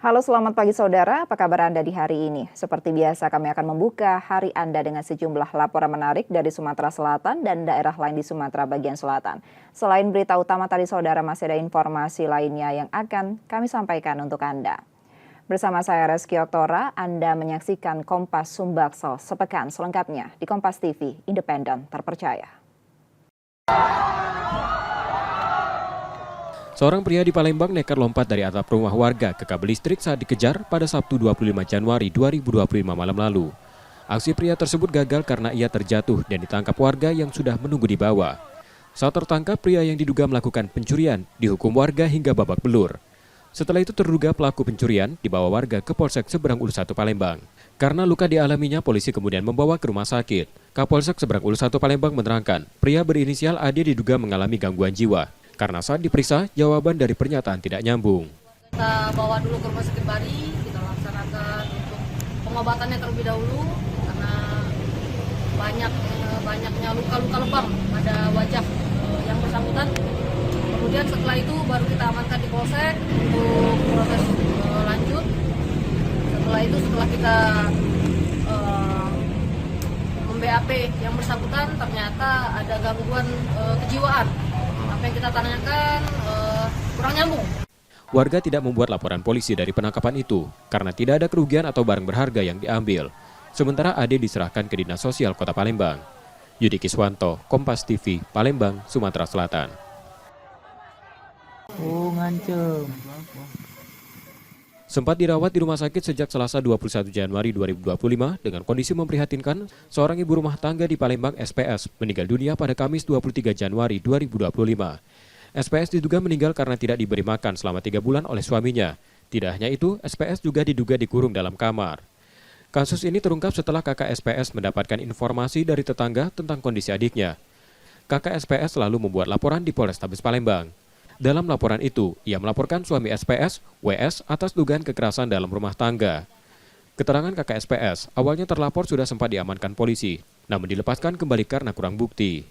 Halo, selamat pagi saudara. Apa kabar Anda di hari ini? Seperti biasa kami akan membuka hari Anda dengan sejumlah laporan menarik dari Sumatera Selatan dan daerah lain di Sumatera bagian selatan. Selain berita utama tadi saudara, masih ada informasi lainnya yang akan kami sampaikan untuk Anda. Bersama saya Reski Oktora, Anda menyaksikan Kompas Sumbaksel sepekan selengkapnya di Kompas TV, independen, terpercaya. Seorang pria di Palembang nekat lompat dari atap rumah warga ke kabel listrik saat dikejar pada Sabtu 25 Januari 2025 malam lalu. Aksi pria tersebut gagal karena ia terjatuh dan ditangkap warga yang sudah menunggu di bawah. Saat tertangkap, pria yang diduga melakukan pencurian dihukum warga hingga babak belur. Setelah itu terduga pelaku pencurian dibawa warga ke Polsek Seberang Ulus 1 Palembang. Karena luka dialaminya, polisi kemudian membawa ke rumah sakit. Kapolsek Seberang Ulus 1 Palembang menerangkan, pria berinisial AD diduga mengalami gangguan jiwa. Karena saat diperiksa, jawaban dari pernyataan tidak nyambung. Kita bawa dulu ke rumah sakit Bari, kita laksanakan untuk pengobatannya terlebih dahulu karena banyaknya luka-luka lebam pada wajah yang bersangkutan. Kemudian setelah itu baru kita amankan di polsek untuk proses lanjut. Setelah itu setelah kita mem-BAP yang bersangkutan, ternyata ada gangguan kejiwaan. Apa yang kita tanyakan kurang nyambung. Warga tidak membuat laporan polisi dari penangkapan itu karena tidak ada kerugian atau barang berharga yang diambil. Sementara AD diserahkan ke Dinas Sosial Kota Palembang. Yudi Kiswanto, Kompas TV, Palembang, Sumatera Selatan. Ngancem. Sempat dirawat di rumah sakit sejak Selasa 21 Januari 2025 dengan kondisi memprihatinkan, seorang ibu rumah tangga di Palembang SPS meninggal dunia pada Kamis 23 Januari 2025. SPS diduga meninggal karena tidak diberi makan selama 3 bulan oleh suaminya. Tidak hanya itu, SPS juga diduga dikurung dalam kamar. Kasus ini terungkap setelah kakak SPS mendapatkan informasi dari tetangga tentang kondisi adiknya. Kakak SPS lalu membuat laporan di Polrestabes Palembang. Dalam laporan itu, ia melaporkan suami SPS, WS, atas dugaan kekerasan dalam rumah tangga. Keterangan kakak SPS, awalnya terlapor sudah sempat diamankan polisi, namun dilepaskan kembali karena kurang bukti.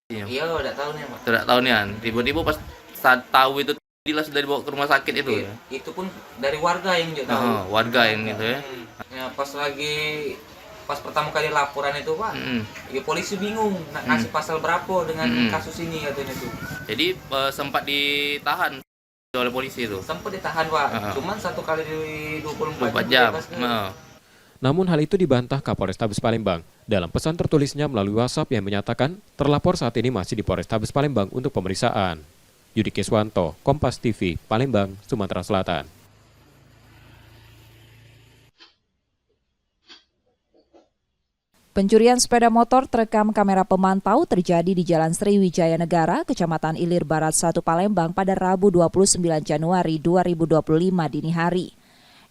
Iya, udah tahu nih, Pak. Udah tahu nih, tiba-tiba pas saat tahu itu dia sudah dibawa ke rumah sakit itu. Itu pun dari warga yang juga tahu. Warga yang gitu ya. Ya, pas pertama kali laporan itu Pak, ya polisi bingung nak kasih pasal berapa dengan kasus ini katanya tuh. Jadi sempat ditahan oleh polisi itu. Sempat ditahan Pak, cuman 1 kali di 24 jam. Namun hal itu dibantah Kapolrestabes Palembang dalam pesan tertulisnya melalui WhatsApp yang menyatakan terlapor saat ini masih di Polrestabes Palembang untuk pemeriksaan. Yudi Kiswanto, Kompas TV, Palembang, Sumatera Selatan. Pencurian sepeda motor terekam kamera pemantau terjadi di Jalan Sriwijaya Negara, Kecamatan Ilir Barat 1 Palembang pada Rabu 29 Januari 2025 dini hari.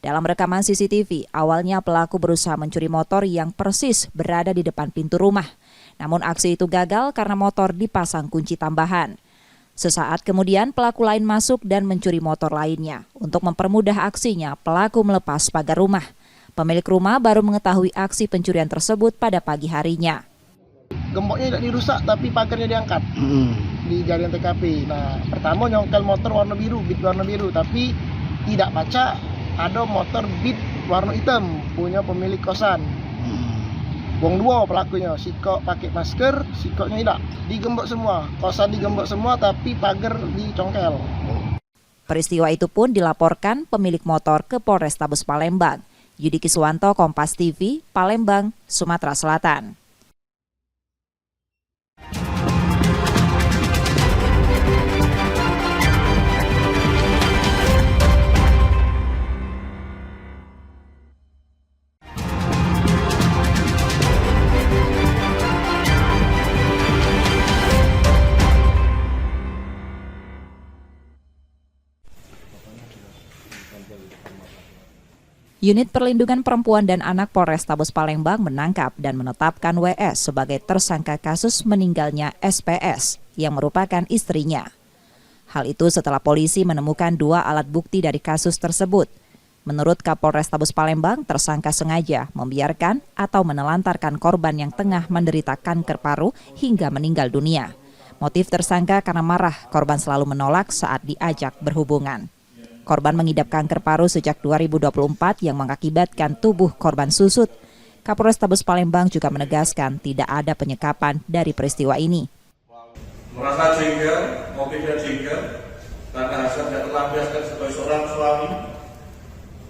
Dalam rekaman CCTV, awalnya pelaku berusaha mencuri motor yang persis berada di depan pintu rumah. Namun aksi itu gagal karena motor dipasang kunci tambahan. Sesaat kemudian pelaku lain masuk dan mencuri motor lainnya. Untuk mempermudah aksinya, pelaku melepas pagar rumah. Pemilik rumah baru mengetahui aksi pencurian tersebut pada pagi harinya. Gemboknya tidak dirusak tapi pagarnya diangkat di jaringan TKP. Nah, pertama nyongkel motor warna biru, Beat warna biru, tapi tidak baca ada motor Beat warna hitam punya pemilik kosan. Wong dua pelakunya, sikok pakai masker, sikoknya tidak. Digembok semua, kosan digembok semua tapi pagar dicongkel. Peristiwa itu pun dilaporkan pemilik motor ke Polrestabes Palembang. Yudi Kiswanto, Kompas TV, Palembang, Sumatera Selatan. Unit Perlindungan Perempuan dan Anak Polrestabes Palembang menangkap dan menetapkan WS sebagai tersangka kasus meninggalnya SPS yang merupakan istrinya. Hal itu setelah polisi menemukan 2 alat bukti dari kasus tersebut. Menurut Kapolrestabes Palembang, tersangka sengaja membiarkan atau menelantarkan korban yang tengah menderita kanker paru hingga meninggal dunia. Motif tersangka karena marah korban selalu menolak saat diajak berhubungan. Korban mengidap kanker paru sejak 2024 yang mengakibatkan tubuh korban susut. Kapolres Tabes Palembang juga menegaskan tidak ada penyekapan dari peristiwa ini. Merasa jengkel, mobilnya jengkel, karena Hasan tidak terlampiaskan sebagai seorang suami,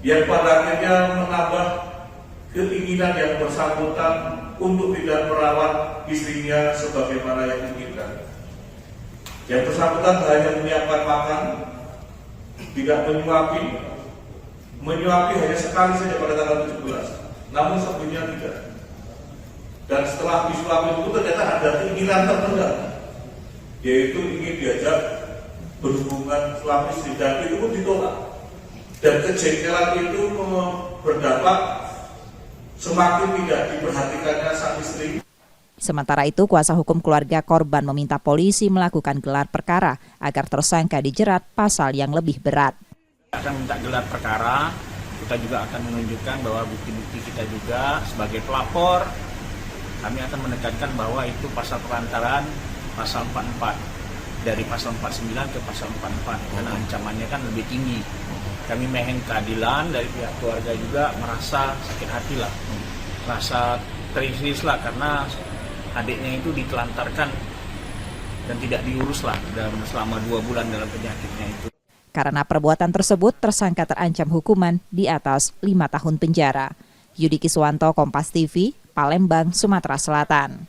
yang pada akhirnya menambah keinginan yang bersangkutan untuk tidak merawat istrinya sebagaimana yang diinginkan. Yang bersangkutan hanya menyiapkan makan, tidak menyuapi hanya sekali saja pada tanggal 17, namun sebelumnya tidak. Dan setelah disuapi itu ternyata ada keinginan tertentu, yaitu ingin diajak berhubungan suami istri, dan itu pun ditolak. Dan kejengkelan itu berdampak semakin tidak diperhatikannya sang istri. Sementara itu, kuasa hukum keluarga korban meminta polisi melakukan gelar perkara agar tersangka dijerat pasal yang lebih berat. Akan minta gelar perkara, kita juga akan menunjukkan bahwa bukti-bukti kita juga sebagai pelapor, kami akan menekankan bahwa itu pasal perantaraan pasal 44, dari pasal 49 ke pasal 44, karena ancamannya kan lebih tinggi. Kami mohon keadilan dari pihak keluarga juga, merasa sakit hati lah, merasa terisis lah karena adiknya itu ditelantarkan dan tidak diurus lah selama 2 bulan dalam penyakitnya itu. Karena perbuatan tersebut, tersangka terancam hukuman di atas 5 tahun penjara. Yudi Kiswanto, Kompas TV, Palembang, Sumatera Selatan.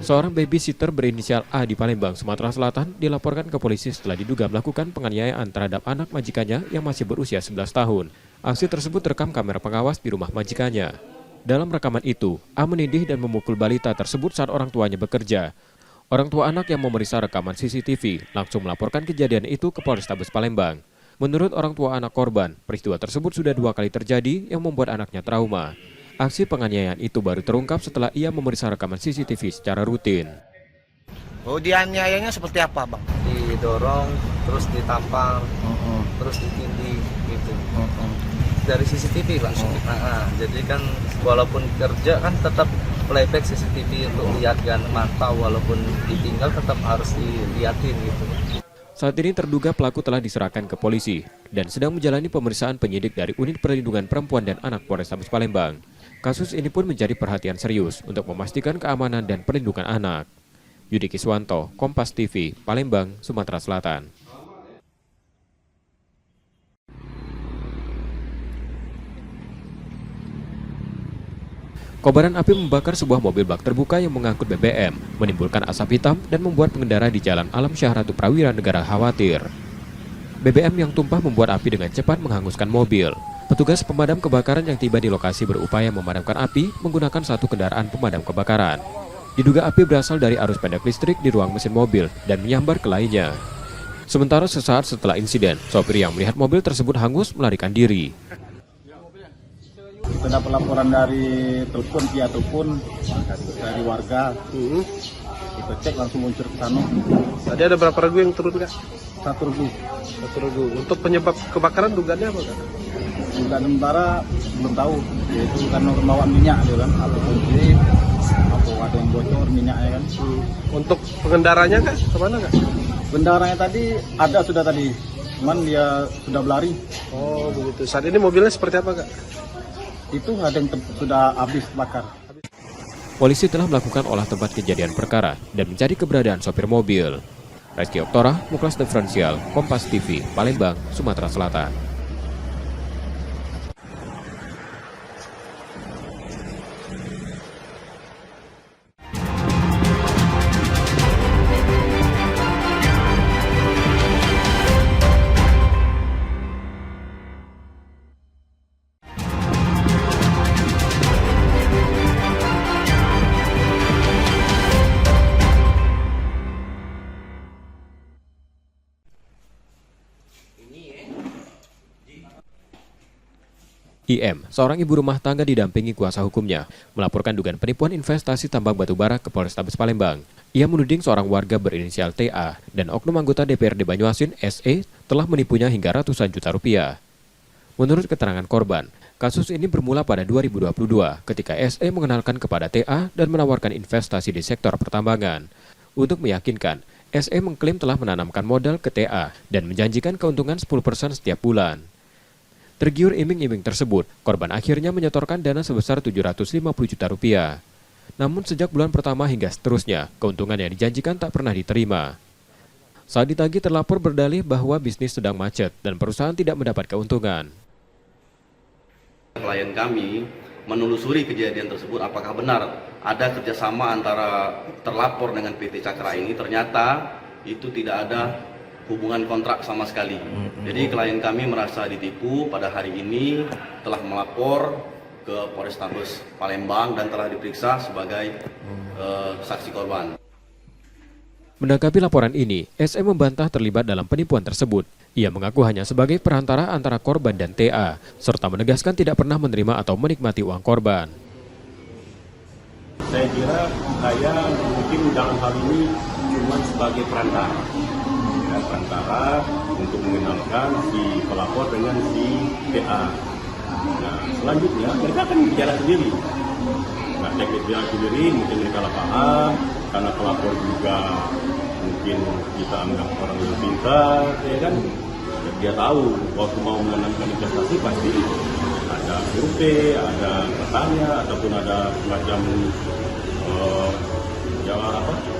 Seorang babysitter berinisial A di Palembang, Sumatera Selatan dilaporkan ke polisi setelah diduga melakukan penganiayaan terhadap anak majikannya yang masih berusia 11 tahun. Aksi tersebut terekam kamera pengawas di rumah majikannya. Dalam rekaman itu, A menindih dan memukul balita tersebut saat orang tuanya bekerja. Orang tua anak yang memeriksa rekaman CCTV langsung melaporkan kejadian itu ke Polrestabes Palembang. Menurut orang tua anak korban, peristiwa tersebut sudah 2 kali terjadi yang membuat anaknya trauma. Aksi penganiayaan itu baru terungkap setelah ia memeriksa rekaman CCTV secara rutin. Oh, dianiayanya seperti apa, Bang? Didorong, terus ditampar, terus ditindih gitu. Dari CCTV, Pak. Jadi kan walaupun kerja kan tetap playback CCTV untuk lihat kan mata, walaupun ditinggal tetap harus dilihatin gitu. Saat ini terduga pelaku telah diserahkan ke polisi dan sedang menjalani pemeriksaan penyidik dari Unit Perlindungan Perempuan dan Anak Polrestabes Palembang. Kasus ini pun menjadi perhatian serius untuk memastikan keamanan dan perlindungan anak. Yudi Kiswanto, Kompas TV, Palembang, Sumatera Selatan. Kobaran api membakar sebuah mobil bak terbuka yang mengangkut BBM, menimbulkan asap hitam dan membuat pengendara di Jalan Alam Syah Ratu Prawira Negara khawatir. BBM yang tumpah membuat api dengan cepat menghanguskan mobil. Petugas pemadam kebakaran yang tiba di lokasi berupaya memadamkan api menggunakan 1 kendaraan pemadam kebakaran. Diduga api berasal dari arus pendek listrik di ruang mesin mobil dan menyambar ke lainnya. Sementara sesaat setelah insiden, sopir yang melihat mobil tersebut hangus melarikan diri. Kita dapat laporan dari telepon, via telepon dari warga. Kita cek langsung muncul ke sana. Tadi ada berapa regu yang turun, Kak? 1 regu. 1 regu. Untuk penyebab kebakaran dugaannya apa, Kak? Dugaan sementara belum tahu, yaitu karena bawa minyak dia kan, atau kunci, atau ada yang bocor minyaknya kan. Untuk pengendaranya, Kak, kemana, Kak? Pengendaranya tadi ada sudah tadi, cuman dia sudah berlari. Oh begitu. Saat ini mobilnya seperti apa, Kak? Itu ada yang sudah habis bakar. Polisi telah melakukan olah tempat kejadian perkara dan mencari keberadaan sopir mobil. Rizky Oktora, Muklas Diferensial, Kompas TV, Palembang, Sumatera Selatan. IM, seorang ibu rumah tangga didampingi kuasa hukumnya, melaporkan dugaan penipuan investasi tambang batubara ke Polrestabes Palembang. Ia menuding seorang warga berinisial TA dan oknum anggota DPRD Banyuasin SE telah menipunya hingga ratusan juta rupiah. Menurut keterangan korban, kasus ini bermula pada 2022 ketika SE mengenalkan kepada TA dan menawarkan investasi di sektor pertambangan. Untuk meyakinkan, SE mengklaim telah menanamkan modal ke TA dan menjanjikan keuntungan 10% setiap bulan. Tergiur iming-iming tersebut, korban akhirnya menyetorkan dana sebesar 750 juta rupiah. Namun sejak bulan pertama hingga seterusnya, keuntungan yang dijanjikan tak pernah diterima. Saat ditagih, terlapor berdalih bahwa bisnis sedang macet dan perusahaan tidak mendapat keuntungan. Klien kami menelusuri kejadian tersebut apakah benar ada kerjasama antara terlapor dengan PT Cakra ini. Ternyata itu tidak ada hubungan kontrak sama sekali. Jadi klien kami merasa ditipu. Pada hari ini telah melapor ke Polrestabes Palembang dan telah diperiksa sebagai saksi korban. Menanggapi laporan ini, SE membantah terlibat dalam penipuan tersebut. Ia mengaku hanya sebagai perantara antara korban dan TA, serta menegaskan tidak pernah menerima atau menikmati uang korban. Saya kira saya mungkin dalam hal ini cuma sebagai perantara. Ya, perantara untuk mengenalkan si pelapor dengan si TA. Nah, selanjutnya mereka akan berjalan sendiri. Nah, teknik berjalan sendiri mungkin mereka paham, karena pelapor juga mungkin kita anggap orang yang pintar, ya kan? Dia tahu waktu mau menanamkan investasi pasti ada survei, ada petanya, ataupun ada semacam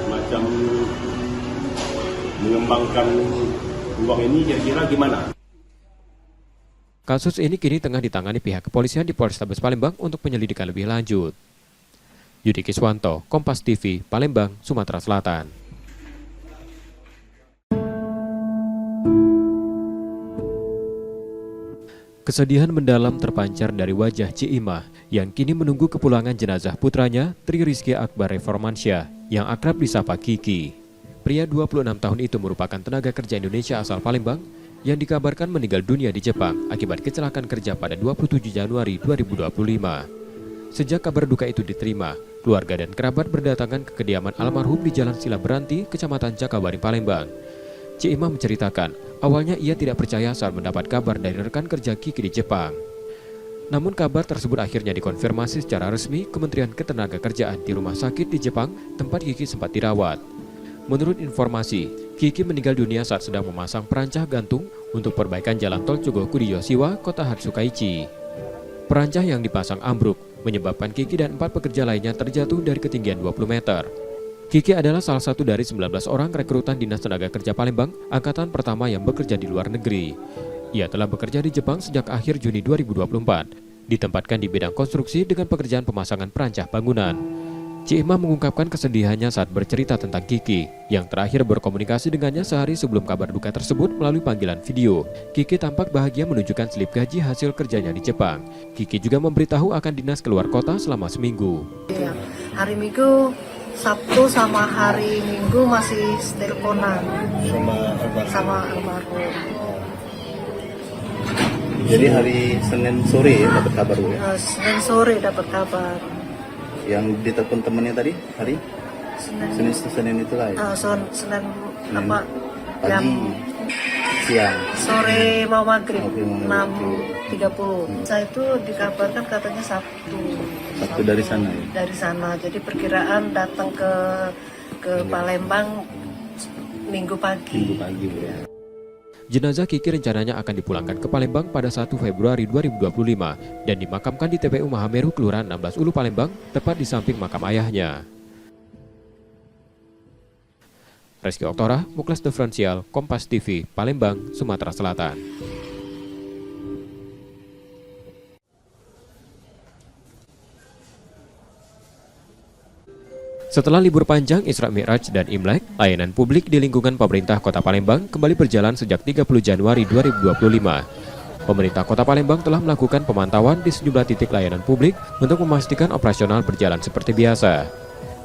semacam mengembangkan uang ini kira-kira gimana. Kasus ini kini tengah ditangani pihak kepolisian di Polrestabes Palembang untuk penyelidikan lebih lanjut. Yudi Kiswanto, Kompas TV, Palembang, Sumatera Selatan. Kesedihan mendalam terpancar dari wajah Ciimah yang kini menunggu kepulangan jenazah putranya Tri Rizky Akbar Reformansyah yang akrab disapa Kiki. Pria 26 tahun itu merupakan tenaga kerja Indonesia asal Palembang yang dikabarkan meninggal dunia di Jepang akibat kecelakaan kerja pada 27 Januari 2025. Sejak kabar duka itu diterima, keluarga dan kerabat berdatangan ke kediaman almarhum di Jalan Sila Beranti, Kecamatan Cakabaring, Palembang. Ciimah menceritakan, awalnya ia tidak percaya saat mendapat kabar dari rekan kerja Kiki di Jepang. Namun kabar tersebut akhirnya dikonfirmasi secara resmi Kementerian Ketenagakerjaan di rumah sakit di Jepang tempat Kiki sempat dirawat. Menurut informasi, Kiki meninggal dunia saat sedang memasang perancah gantung untuk perbaikan jalan tol Chugoku di Yoshiwa, Kota Hatsukaichi. Perancah yang dipasang ambruk menyebabkan Kiki dan 4 pekerja lainnya terjatuh dari ketinggian 20 meter. Kiki adalah salah satu dari 19 orang rekrutan Dinas Tenaga Kerja Palembang, angkatan pertama yang bekerja di luar negeri. Ia telah bekerja di Jepang sejak akhir Juni 2024, ditempatkan di bidang konstruksi dengan pekerjaan pemasangan perancah bangunan. Ciimah mengungkapkan kesedihannya saat bercerita tentang Kiki, yang terakhir berkomunikasi dengannya sehari sebelum kabar duka tersebut melalui panggilan video. Kiki tampak bahagia menunjukkan slip gaji hasil kerjanya di Jepang. Kiki juga memberitahu akan dinas keluar kota selama seminggu. Hari Minggu, Sabtu sama hari Minggu masih teleponan sama almarhum. Jadi hari Senin sore ya dapat kabar ya? Senin sore dapat kabar. Yang ditelepon temannya tadi hari? Senin itulah ya? Senin apa? Pagi, Jam siang, sore mau maghrib 6.30. Saya itu dikabarkan katanya Sabtu dari sana ya? Dari sana, jadi perkiraan datang ke Palembang Minggu pagi ya. Jenazah Kiki rencananya akan dipulangkan ke Palembang pada 1 Februari 2025 dan dimakamkan di TPU Mahameru, Kelurahan 16 Ulu, Palembang, tepat di samping makam ayahnya. Reski Oktora, Muklas Diferensial, Kompas TV, Palembang, Sumatera Selatan. Setelah libur panjang Isra Mi'raj dan Imlek, layanan publik di lingkungan pemerintah Kota Palembang kembali berjalan sejak 30 Januari 2025. Pemerintah Kota Palembang telah melakukan pemantauan di sejumlah titik layanan publik untuk memastikan operasional berjalan seperti biasa.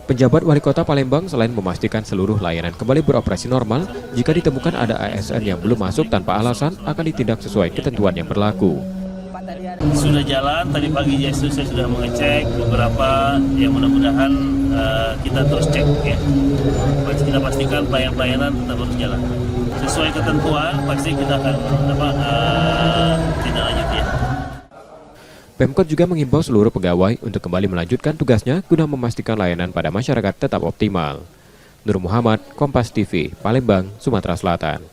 Penjabat Wali Kota Palembang selain memastikan seluruh layanan kembali beroperasi normal, jika ditemukan ada ASN yang belum masuk tanpa alasan akan ditindak sesuai ketentuan yang berlaku. Sudah jalan, tadi pagi saya sudah mengecek beberapa yang mudah-mudahan kita terus cek ya. Kita pastikan pelayanan tetap harus jalan. Sesuai ketentuan pasti kita akan tindak lanjut ya. Pemkot juga menghimbau seluruh pegawai untuk kembali melanjutkan tugasnya guna memastikan layanan pada masyarakat tetap optimal. Nur Muhammad, Kompas TV, Palembang, Sumatera Selatan.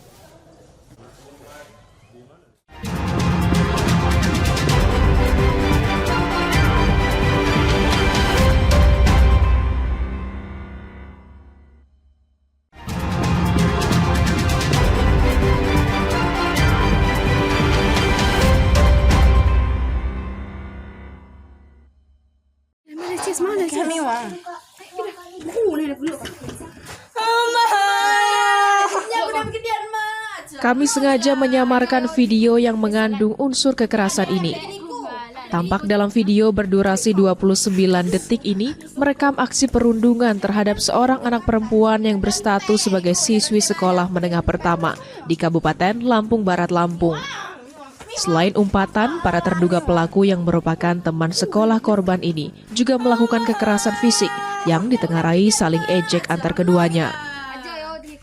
Kami sengaja menyamarkan video yang mengandung unsur kekerasan ini. Tampak dalam video berdurasi 29 detik ini merekam aksi perundungan terhadap seorang anak perempuan yang berstatus sebagai siswi sekolah menengah pertama di Kabupaten Lampung Barat, Lampung. Selain umpatan, para terduga pelaku yang merupakan teman sekolah korban ini juga melakukan kekerasan fisik yang ditengarai saling ejek antar keduanya.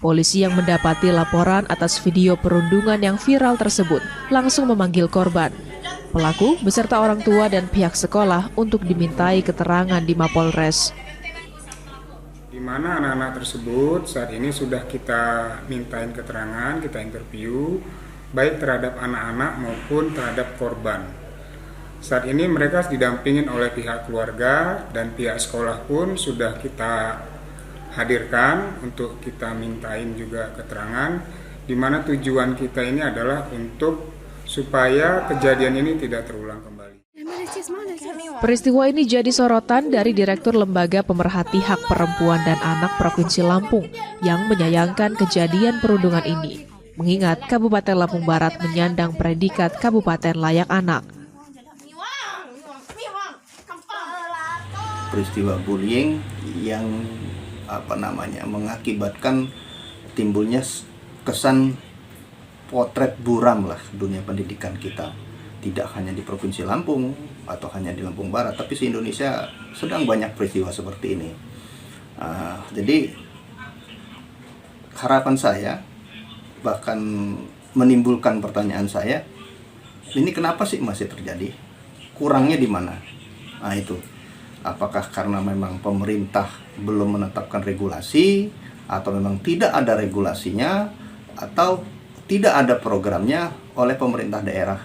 Polisi yang mendapati laporan atas video perundungan yang viral tersebut langsung memanggil korban, pelaku beserta orang tua dan pihak sekolah untuk dimintai keterangan di Mapolres. Di mana anak-anak tersebut saat ini sudah kita mintain keterangan, kita interview, baik terhadap anak-anak maupun terhadap korban. Saat ini mereka didampingin oleh pihak keluarga dan pihak sekolah pun sudah kita hadirkan untuk kita mintain juga keterangan, di mana tujuan kita ini adalah untuk supaya kejadian ini tidak terulang kembali. Peristiwa ini jadi sorotan dari Direktur Lembaga Pemerhati Hak Perempuan dan Anak Provinsi Lampung yang menyayangkan kejadian perundungan ini, mengingat Kabupaten Lampung Barat menyandang predikat Kabupaten Layak Anak. Peristiwa bullying yang mengakibatkan timbulnya kesan potret buram lah dunia pendidikan kita, tidak hanya di Provinsi Lampung atau hanya di Lampung Barat, tapi se-Indonesia sedang banyak peristiwa seperti ini. Jadi harapan saya, bahkan menimbulkan pertanyaan saya, ini kenapa sih masih terjadi? Kurangnya di mana? Nah itu, apakah karena memang pemerintah belum menetapkan regulasi, atau memang tidak ada regulasinya, atau tidak ada programnya oleh pemerintah daerah?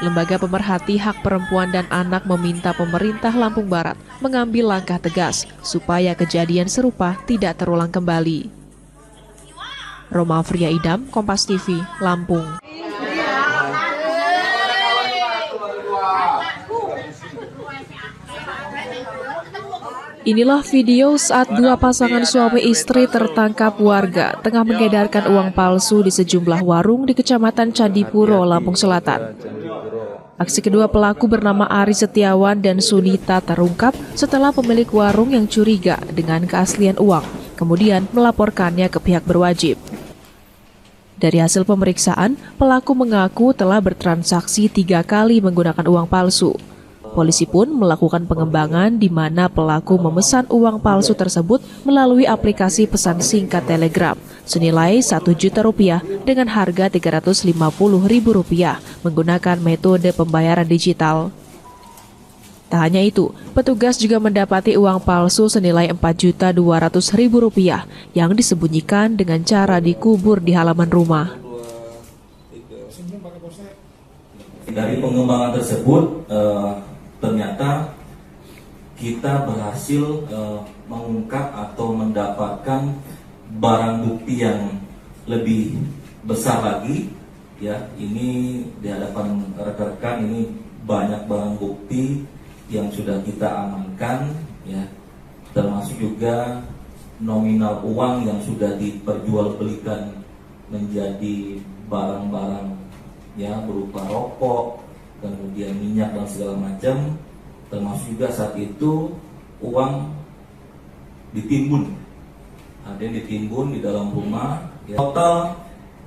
Lembaga Pemerhati Hak Perempuan dan Anak meminta pemerintah Lampung Barat mengambil langkah tegas supaya kejadian serupa tidak terulang kembali. Roma Fria Idam, Kompas TV, Lampung. Inilah video saat dua pasangan suami istri tertangkap warga tengah mengedarkan uang palsu di sejumlah warung di Kecamatan Candipuro, Lampung Selatan. Aksi kedua pelaku bernama Ari Setiawan dan Sunita terungkap setelah pemilik warung yang curiga dengan keaslian uang, kemudian melaporkannya ke pihak berwajib. Dari hasil pemeriksaan, pelaku mengaku telah bertransaksi 3 kali menggunakan uang palsu. Polisi pun melakukan pengembangan di mana pelaku memesan uang palsu tersebut melalui aplikasi pesan singkat Telegram senilai Rp1 juta dengan harga Rp350.000 menggunakan metode pembayaran digital. Tak hanya itu, petugas juga mendapati uang palsu senilai Rp4.200.000 yang disembunyikan dengan cara dikubur di halaman rumah. Dari pengembangan tersebut, ternyata kita berhasil mengungkap atau mendapatkan barang bukti yang lebih besar lagi. Ya, ini di hadapan rekan-rekan ini banyak barang bukti yang sudah kita amankan, ya, termasuk juga nominal uang yang sudah diperjualbelikan menjadi barang-barang, ya, berupa rokok, kemudian minyak dan segala macam, termasuk juga saat itu uang ditimbun, ada yang ditimbun di dalam rumah. Ya. Total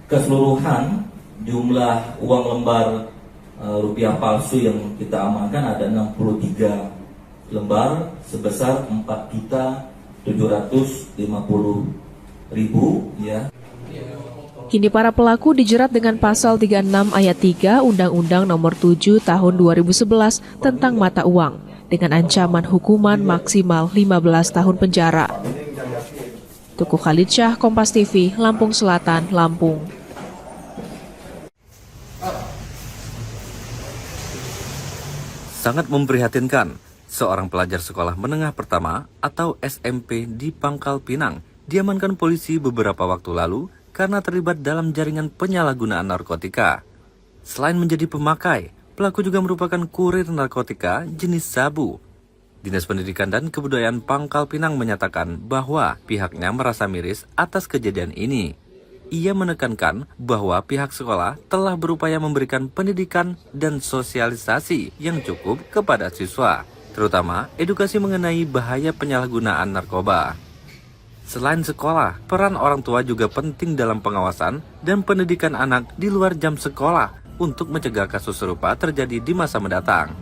keseluruhan jumlah uang lembar rupiah palsu yang kita amankan ada 63 lembar sebesar Rp4.750.000, ya. Kini para pelaku dijerat dengan pasal 36 ayat 3 Undang-Undang Nomor 7 Tahun 2011 tentang mata uang dengan ancaman hukuman maksimal 15 tahun penjara. Tuku Khalidsyah, Kompas TV, Lampung Selatan, Lampung. Sangat memprihatinkan, seorang pelajar sekolah menengah pertama atau SMP di Pangkal Pinang diamankan polisi beberapa waktu lalu karena terlibat dalam jaringan penyalahgunaan narkotika. Selain menjadi pemakai, pelaku juga merupakan kurir narkotika jenis sabu. Dinas Pendidikan dan Kebudayaan Pangkal Pinang menyatakan bahwa pihaknya merasa miris atas kejadian ini. Ia menekankan bahwa pihak sekolah telah berupaya memberikan pendidikan dan sosialisasi yang cukup kepada siswa, terutama edukasi mengenai bahaya penyalahgunaan narkoba. Selain sekolah, peran orang tua juga penting dalam pengawasan dan pendidikan anak di luar jam sekolah untuk mencegah kasus serupa terjadi di masa mendatang.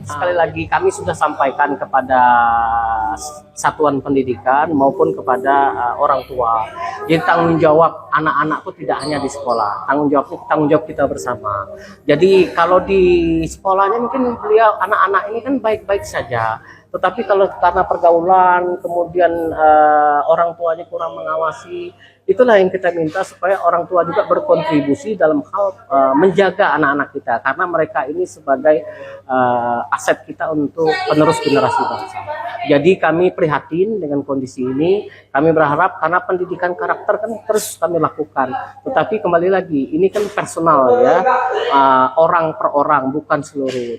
Sekali lagi kami sudah sampaikan kepada satuan pendidikan maupun kepada orang tua. Jadi tanggung jawab anak-anak itu tidak hanya di sekolah, tanggung jawab kita bersama. Jadi kalau di sekolahnya mungkin beliau anak-anak ini kan baik-baik saja, tetapi kalau karena pergaulan kemudian orang tuanya kurang mengawasi, itulah yang kita minta supaya orang tua juga berkontribusi dalam hal menjaga anak-anak kita, karena mereka ini sebagai aset kita untuk penerus generasi bangsa. Jadi kami prihatin dengan kondisi ini, kami berharap karena pendidikan karakter kan terus kami lakukan, tetapi kembali lagi ini kan personal ya, orang per orang bukan seluruh.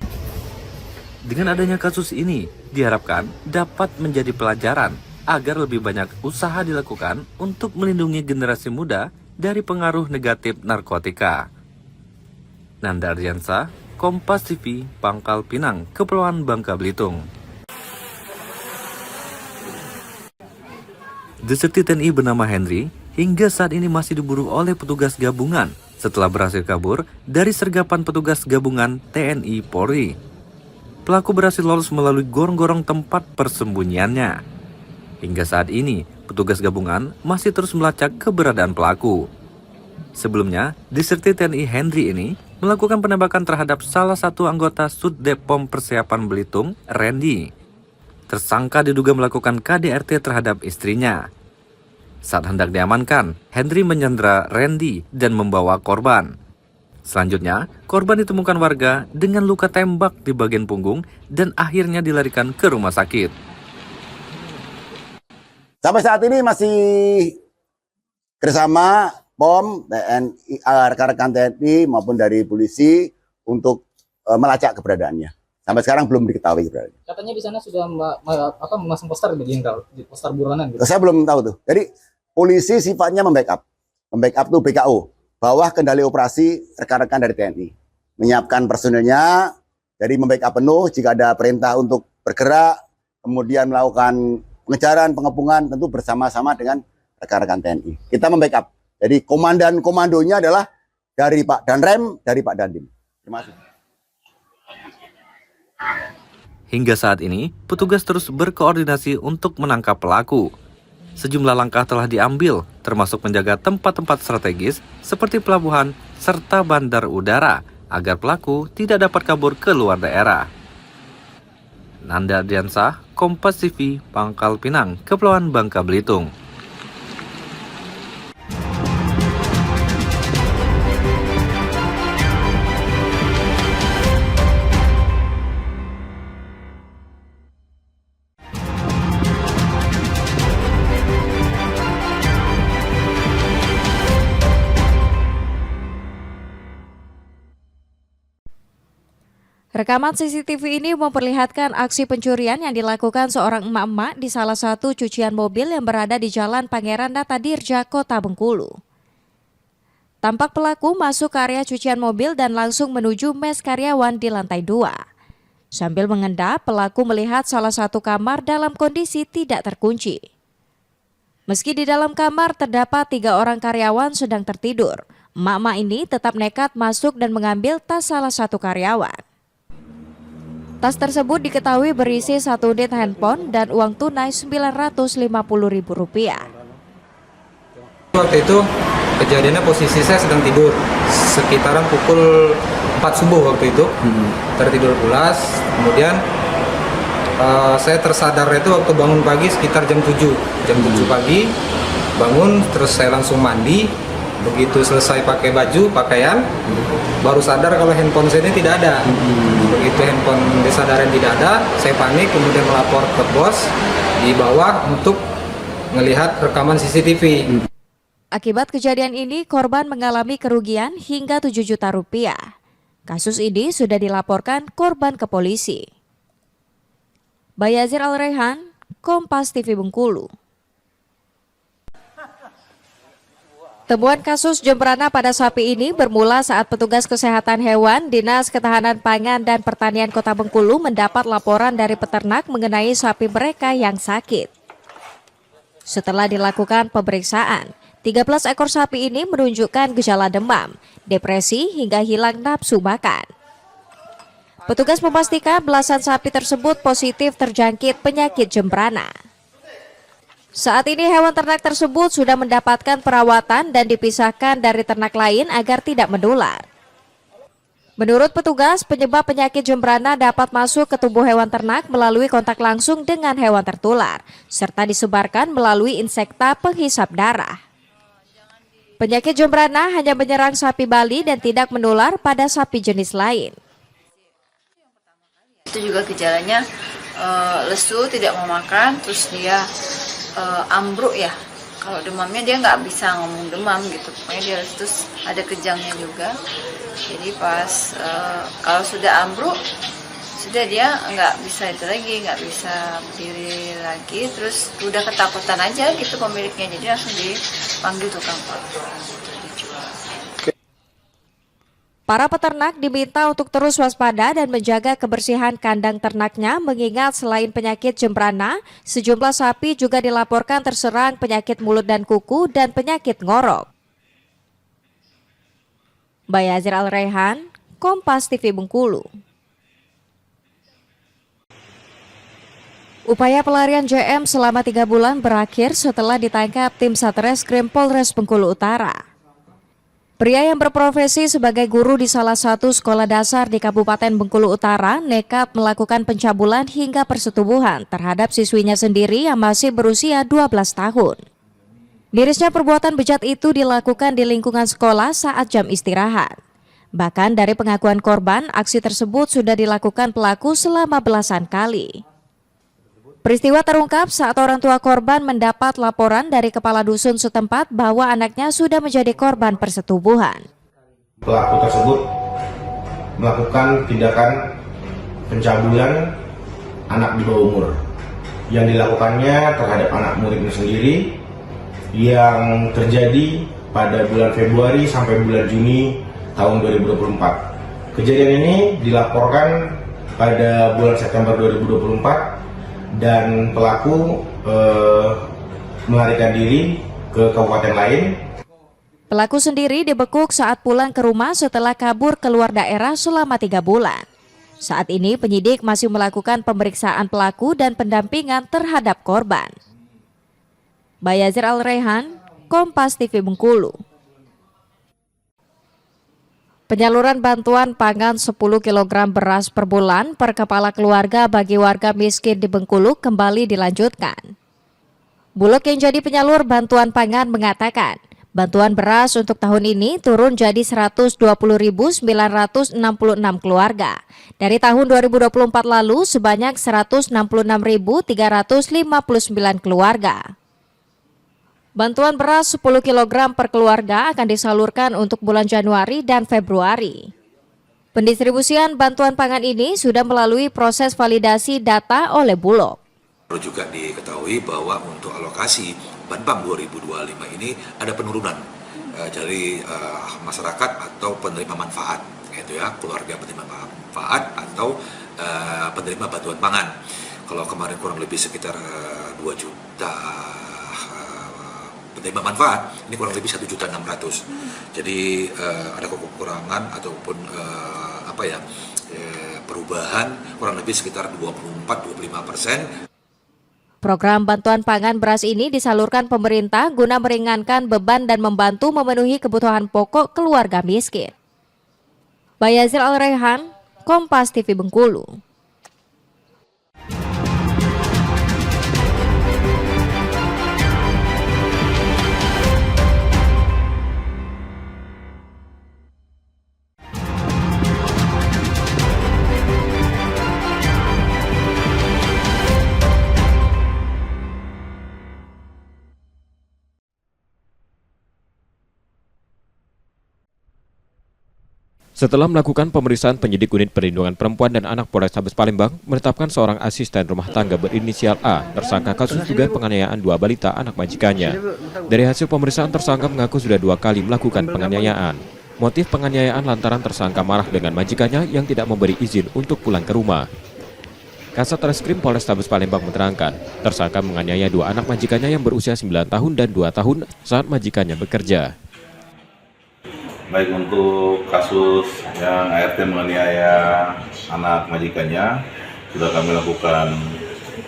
Dengan adanya kasus ini, diharapkan dapat menjadi pelajaran agar lebih banyak usaha dilakukan untuk melindungi generasi muda dari pengaruh negatif narkotika. Nanda Ardiansa, Kompas TV, Pangkal Pinang, Kepulauan Bangka Belitung. Deserti TNI bernama Henry hingga saat ini masih diburu oleh petugas gabungan setelah berhasil kabur dari sergapan petugas gabungan TNI Polri. Pelaku berhasil lolos melalui gorong-gorong tempat persembunyiannya. Hingga saat ini, petugas gabungan masih terus melacak keberadaan pelaku. Sebelumnya, Deserti TNI Henry ini melakukan penembakan terhadap salah satu anggota Sudepom Persiapan Belitung, Randy. Tersangka diduga melakukan KDRT terhadap istrinya. Saat hendak diamankan, Henry menyandera Randy dan membawa korban. Selanjutnya, korban ditemukan warga dengan luka tembak di bagian punggung dan akhirnya dilarikan ke rumah sakit. Sampai saat ini masih bersama POM, TNI, rekan-rekan TNI maupun dari polisi untuk melacak keberadaannya. Sampai sekarang belum diketahui keberadaannya. Katanya di sana sudah memasang poster di poster buronan. Gitu. Saya belum tahu tuh. Jadi polisi sifatnya membackup tuh BKO. Bawah kendali operasi rekan-rekan dari TNI. Menyiapkan personilnya, jadi membackup penuh jika ada perintah untuk bergerak, kemudian melakukan pengejaran, pengepungan, tentu bersama-sama dengan rekan-rekan TNI. Kita membackup. Jadi komandonya adalah dari Pak Danrem, dari Pak Dandim. Terima kasih. Hingga saat ini, petugas terus berkoordinasi untuk menangkap pelaku. Sejumlah langkah telah diambil, termasuk menjaga tempat-tempat strategis seperti pelabuhan serta bandar udara, agar pelaku tidak dapat kabur ke luar daerah. Nanda Ardiansa, Kompas TV, Pangkal Pinang, Kepulauan Bangka Belitung. Rekaman CCTV ini memperlihatkan aksi pencurian yang dilakukan seorang emak-emak di salah satu cucian mobil yang berada di Jalan Pangeran Natadirja, Kota Bengkulu. Tampak pelaku masuk ke area cucian mobil dan langsung menuju mes karyawan di lantai 2. Sambil mengendap, pelaku melihat salah satu kamar dalam kondisi tidak terkunci. Meski di dalam kamar terdapat 3 orang karyawan sedang tertidur, emak-emak ini tetap nekat masuk dan mengambil tas salah satu karyawan. Tas tersebut diketahui berisi 1 unit handphone dan uang tunai Rp950.000. Waktu itu kejadiannya posisi saya sedang tidur sekitaran pukul 4 subuh waktu itu, tertidur pulas. Kemudian Saya tersadar itu waktu bangun pagi sekitar jam 7 pagi, bangun terus saya langsung mandi. Begitu selesai pakai baju, pakaian, baru sadar kalau handphone saya ini tidak ada. Begitu handphone disadarin tidak ada, saya panik, kemudian melapor ke bos di bawah untuk melihat rekaman CCTV. Akibat kejadian ini, korban mengalami kerugian hingga 7 juta rupiah. Kasus ini sudah dilaporkan korban ke polisi. Bayazir Al-Rehan, Kompas TV Bengkulu. Temuan kasus jembrana pada sapi ini bermula saat petugas kesehatan hewan Dinas Ketahanan Pangan dan Pertanian Kota Bengkulu mendapat laporan dari peternak mengenai sapi mereka yang sakit. Setelah dilakukan pemeriksaan, 13 ekor sapi ini menunjukkan gejala demam, depresi hingga hilang nafsu makan. Petugas memastikan belasan sapi tersebut positif terjangkit penyakit jembrana. Saat ini hewan ternak tersebut sudah mendapatkan perawatan dan dipisahkan dari ternak lain agar tidak menular. Menurut petugas, penyebab penyakit jembrana dapat masuk ke tubuh hewan ternak melalui kontak langsung dengan hewan tertular, serta disebarkan melalui insekta penghisap darah. Penyakit jembrana hanya menyerang sapi Bali dan tidak menular pada sapi jenis lain. Itu juga gejalanya lesu, tidak mau makan, terus dia ambruk ya. Kalau demamnya dia nggak bisa ngomong demam gitu, pokoknya dia terus ada kejangnya juga. Jadi pas kalau sudah ambruk, sudah dia nggak bisa itu lagi, nggak bisa berdiri lagi, terus udah ketakutan aja gitu pemiliknya, jadi langsung dipanggil tukang potong. Para peternak diminta untuk terus waspada dan menjaga kebersihan kandang ternaknya, mengingat selain penyakit jembrana, sejumlah sapi juga dilaporkan terserang penyakit mulut dan kuku dan penyakit ngorok. Bayazir Al-Rehan, Kompas TV Bengkulu. Upaya pelarian JM selama 3 bulan berakhir setelah ditangkap tim Satreskrim Polres Bengkulu Utara. Pria yang berprofesi sebagai guru di salah satu sekolah dasar di Kabupaten Bengkulu Utara nekat melakukan pencabulan hingga persetubuhan terhadap siswinya sendiri yang masih berusia 12 tahun. Mirisnya perbuatan bejat itu dilakukan di lingkungan sekolah saat jam istirahat. Bahkan dari pengakuan korban, aksi tersebut sudah dilakukan pelaku selama belasan kali. Peristiwa terungkap saat orang tua korban mendapat laporan dari kepala dusun setempat bahwa anaknya sudah menjadi korban persetubuhan. Pelaku tersebut melakukan tindakan pencabulan anak di bawah umur yang dilakukannya terhadap anak muridnya sendiri yang terjadi pada bulan Februari sampai bulan Juni tahun 2024. Kejadian ini dilaporkan pada bulan September 2024 dan pelaku melarikan diri ke kabupaten lain. Pelaku sendiri dibekuk saat pulang ke rumah setelah kabur keluar daerah selama 3 bulan. Saat ini penyidik masih melakukan pemeriksaan pelaku dan pendampingan terhadap korban. Bayazir Al-Rehan, Kompas TV Bengkulu. Penyaluran bantuan pangan 10 kg beras per bulan per kepala keluarga bagi warga miskin di Bengkulu kembali dilanjutkan. Bulog yang jadi penyalur bantuan pangan mengatakan, bantuan beras untuk tahun ini turun jadi 120.966 keluarga. Dari tahun 2024 lalu sebanyak 166.359 keluarga. Bantuan beras 10 kg per keluarga akan disalurkan untuk bulan Januari dan Februari. Pendistribusian bantuan pangan ini sudah melalui proses validasi data oleh Bulog. Perlu juga diketahui bahwa untuk alokasi Banpam 2025 ini ada penurunan dari masyarakat atau penerima manfaat, yaitu ya keluarga penerima manfaat atau penerima bantuan pangan. Kalau kemarin kurang lebih sekitar 2 juta penerima manfaat, ini kurang lebih 1.600.000. Jadi ada kekurangan ataupun perubahan kurang lebih sekitar 24-25%. Program bantuan pangan beras ini disalurkan pemerintah guna meringankan beban dan membantu memenuhi kebutuhan pokok keluarga miskin. Bayazir Al-Rehan, Kompas TV Bengkulu. Setelah melakukan pemeriksaan, penyidik Unit Perlindungan Perempuan dan Anak Polrestabes Palembang menetapkan seorang asisten rumah tangga berinisial A tersangka kasus dugaan penganiayaan 2 balita anak majikannya. Dari hasil pemeriksaan, tersangka mengaku sudah 2 kali melakukan penganiayaan. Motif penganiayaan lantaran tersangka marah dengan majikannya yang tidak memberi izin untuk pulang ke rumah. Kasat Reskrim Polrestabes Palembang menerangkan, tersangka menganiaya 2 anak majikannya yang berusia 9 tahun dan 2 tahun saat majikannya bekerja. Baik untuk kasus yang ART menganiaya anak majikannya, sudah kami lakukan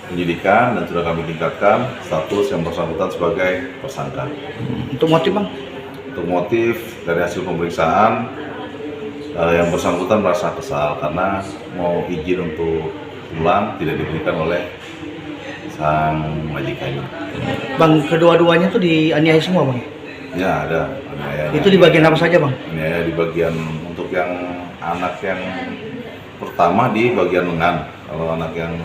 penyidikan dan sudah kami tingkatkan status yang bersangkutan sebagai tersangka. Untuk motif, Bang? Untuk motif dari hasil pemeriksaan, yang bersangkutan merasa kesal karena mau izin untuk pulang tidak diberikan oleh sang majikannya. Bang, kedua-duanya tuh dianiaya semua, Bang? Ya, ada aniayanya. Itu di bagian apa saja, Bang? Aniaya di bagian, untuk yang anak yang pertama di bagian lengan. Kalau anak yang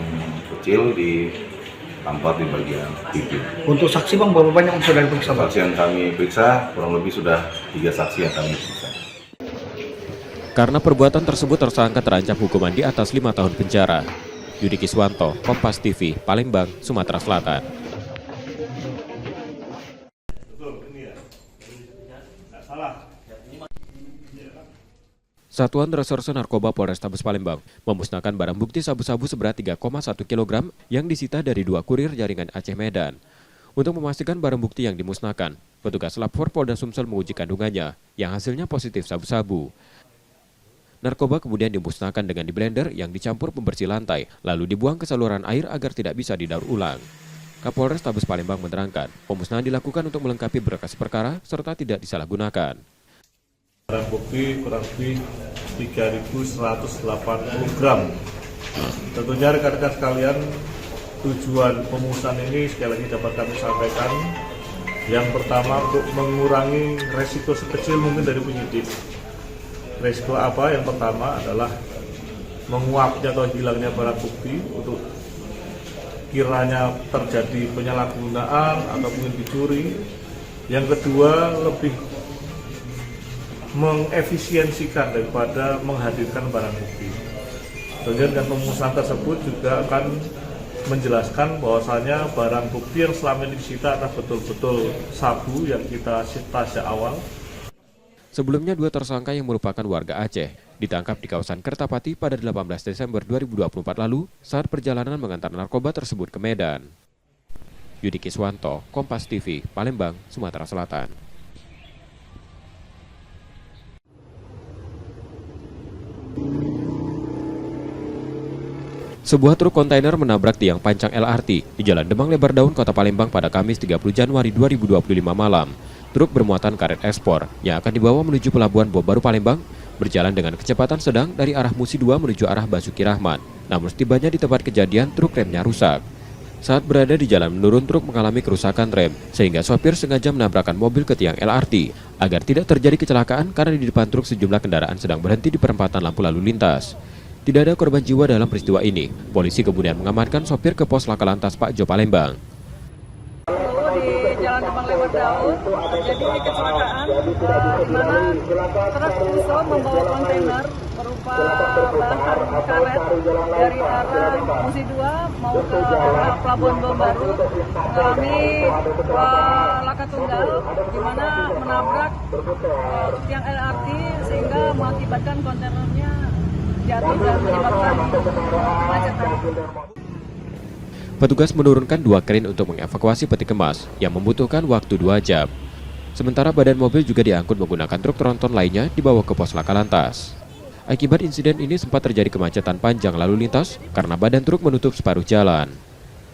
kecil ditampar di bagian pipi. Untuk saksi, Bang, berapa banyak yang sudah diperiksa, Bang? Saksi yang kami periksa kurang lebih sudah 3 saksi yang kami periksa. Karena perbuatan tersebut, tersangka terancam hukuman di atas 5 tahun penjara. Yudi Kiswanto, Kompas TV, Palembang, Sumatera Selatan. Satuan Reserse Narkoba Polrestabes Palembang memusnahkan barang bukti sabu-sabu seberat 3,1 kg yang disita dari 2 kurir jaringan Aceh Medan. Untuk memastikan barang bukti yang dimusnahkan, petugas Lab 4 Polda Sumsel menguji kandungannya yang hasilnya positif sabu-sabu. Narkoba kemudian dimusnahkan dengan diblender yang dicampur pembersih lantai, lalu dibuang ke saluran air agar tidak bisa didaur ulang. Kapolres Tabes Palembang menerangkan, pemusnahan dilakukan untuk melengkapi berkas perkara serta tidak disalahgunakan. Barang bukti kurang lebih 3.180 gram. Tentunya rekan-rekan sekalian, tujuan pemusnahan ini sekali lagi dapat kami sampaikan. Yang pertama, untuk mengurangi resiko sekecil mungkin dari penyidik. Resiko apa? Yang pertama adalah menguapnya atau hilangnya barang bukti untuk kiranya terjadi penyalahgunaan atau mungkin dicuri. Yang kedua, lebih mengefisiensikan daripada menghadirkan barang bukti. Kemudian dengan pemusnahan tersebut juga akan menjelaskan bahwasanya barang bukti yang selama ini disita adalah betul-betul sabu yang kita sita sejak awal. Sebelumnya 2 tersangka yang merupakan warga Aceh ditangkap di kawasan Kertapati pada 18 Desember 2024 lalu saat perjalanan mengantar narkoba tersebut ke Medan. Yudi Kiswanto, Kompas TV, Palembang, Sumatera Selatan. Sebuah truk kontainer menabrak tiang pancang LRT di Jalan Demang Lebar Daun, Kota Palembang pada Kamis 30 Januari 2025 malam. Truk bermuatan karet ekspor yang akan dibawa menuju Pelabuhan Bom Baru Palembang berjalan dengan kecepatan sedang dari arah Musi 2 menuju arah Basuki Rahmat. Namun setibanya di tempat kejadian, truk remnya rusak. Saat berada di jalan menurun, truk mengalami kerusakan rem sehingga sopir sengaja menabrakkan mobil ke tiang LRT agar tidak terjadi kecelakaan karena di depan truk sejumlah kendaraan sedang berhenti di perempatan lampu lalu lintas. Tidak ada korban jiwa dalam peristiwa ini. Polisi kemudian mengamankan sopir ke pos Laka Lantas Pak Jo Palembang. Di Jalan Demang Lebar Daun terjadi kecelakaan di mana truk fuso membawa kontainer berupa bahan karet dari arah Musi 2 mau ke arah Pelabuhan Bom Baru mengalami laka tunggal di mana menabrak tiang LRT sehingga mengakibatkan kontainernya jatuh dan menyebabkan kemacetan. Petugas menurunkan 2 kren untuk mengevakuasi peti kemas yang membutuhkan waktu 2 jam. Sementara badan mobil juga diangkut menggunakan truk tronton lainnya dibawa ke pos Laka Lantas. Akibat insiden ini sempat terjadi kemacetan panjang lalu lintas karena badan truk menutup separuh jalan.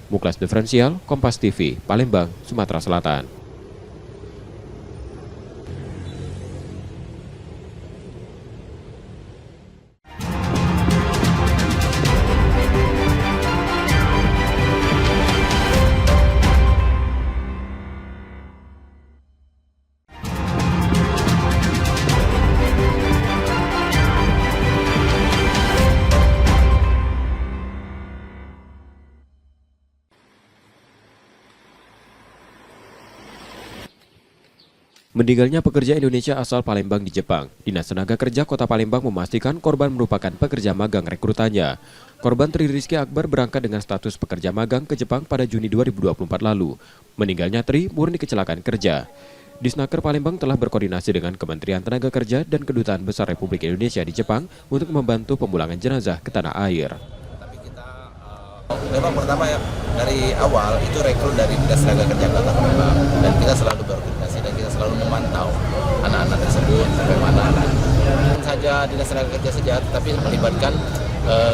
Muklas Diferensial, Kompas TV, Palembang, Sumatera Selatan. Meninggalnya pekerja Indonesia asal Palembang di Jepang, Dinas Tenaga Kerja Kota Palembang memastikan korban merupakan pekerja magang rekrutannya. Korban Tri Rizky Akbar berangkat dengan status pekerja magang ke Jepang pada Juni 2024 lalu. Meninggalnya Tri murni kecelakaan kerja. Disnaker Palembang telah berkoordinasi dengan Kementerian Tenaga Kerja dan Kedutaan Besar Republik Indonesia di Jepang untuk membantu pemulangan jenazah ke tanah air. Memang pertama ya, dari awal itu rekrut dari Dinas Tenaga Kerja Kota Palembang, dan kita selalu berkoordinasi dan kita selalu memantau anak-anak tersebut sampai mana. Bukan saja Dinas Tenaga Kerja saja, tetapi melibatkan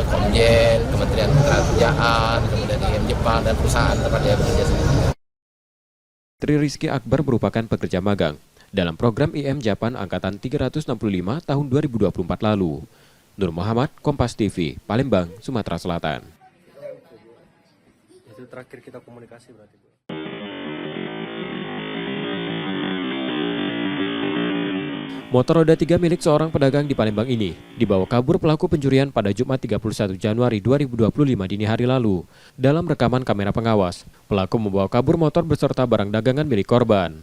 Komjen, Kementerian Ketenagakerjaan, kemudian IM Jepang dan perusahaan tempat dia bekerja sendiri. Tri Rizky Akbar merupakan pekerja magang dalam program IM Japan Angkatan 365 tahun 2024 lalu. Nur Muhammad, Kompas TV, Palembang, Sumatera Selatan. Itu terakhir kita komunikasi berarti. Motor roda 3 milik seorang pedagang di Palembang ini dibawa kabur pelaku pencurian pada Jumat 31 Januari 2025 dini hari lalu. Dalam rekaman kamera pengawas, pelaku membawa kabur motor beserta barang dagangan milik korban.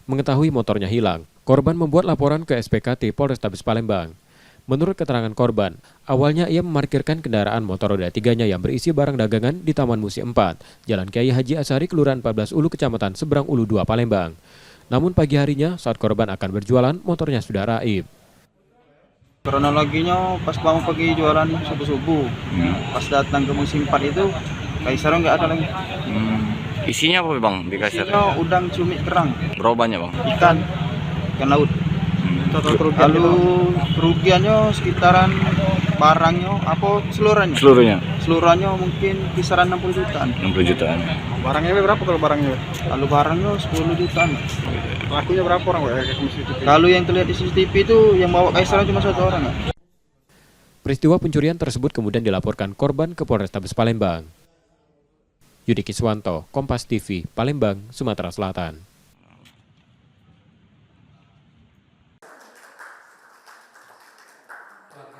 Mengetahui motornya hilang, korban membuat laporan ke SPKT Polrestabes Palembang. Menurut keterangan korban, awalnya ia memarkirkan kendaraan motor roda 3-nya yang berisi barang dagangan di Taman Musi 4, Jalan Kiai Haji Asari, Kelurahan 14 Ulu, Kecamatan Seberang Ulu 2, Palembang. Namun pagi harinya saat korban akan berjualan, motornya sudah raib. Kronologinya pas bangun pagi jualan subuh-subuh, pas datang ke Musi 4 itu Kaisar nggak ada lagi. Isinya apa bang di Kaisar? Isinya udang, cumi, kerang. Berapa banyak bang? Ikan laut. Lalu kerugiannya sekitaran barangnya apa seluruhnya? Seluruhnya mungkin kisaran 60 jutaan. 60 jutaan. Barangnya berapa kalau barangnya? Kalau barangnya 10 jutaan. Pelakunya berapa orang? Kalau yang terlihat di CCTV itu yang bawa Kaisar cuma 1 orang. Peristiwa pencurian tersebut kemudian dilaporkan korban ke Polrestabes Palembang. Yudi Kiswanto, Kompas TV, Palembang, Sumatera Selatan.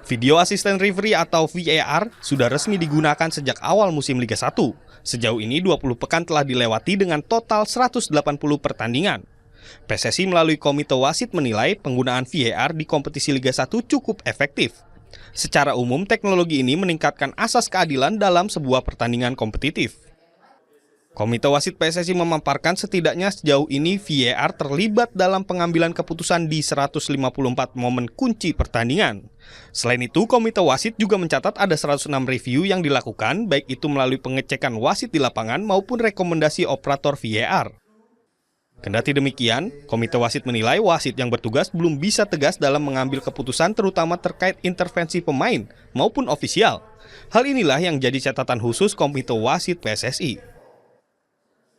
Video asisten referee atau VAR sudah resmi digunakan sejak awal musim Liga 1. Sejauh ini 20 pekan telah dilewati dengan total 180 pertandingan. PSSI melalui Komite Wasit menilai penggunaan VAR di kompetisi Liga 1 cukup efektif. Secara umum, teknologi ini meningkatkan asas keadilan dalam sebuah pertandingan kompetitif. Komite Wasit PSSI memaparkan setidaknya sejauh ini VAR terlibat dalam pengambilan keputusan di 154 momen kunci pertandingan. Selain itu, Komite Wasit juga mencatat ada 106 review yang dilakukan, baik itu melalui pengecekan wasit di lapangan maupun rekomendasi operator VAR. Kendati demikian, Komite Wasit menilai wasit yang bertugas belum bisa tegas dalam mengambil keputusan terutama terkait intervensi pemain maupun ofisial. Hal inilah yang jadi catatan khusus Komite Wasit PSSI.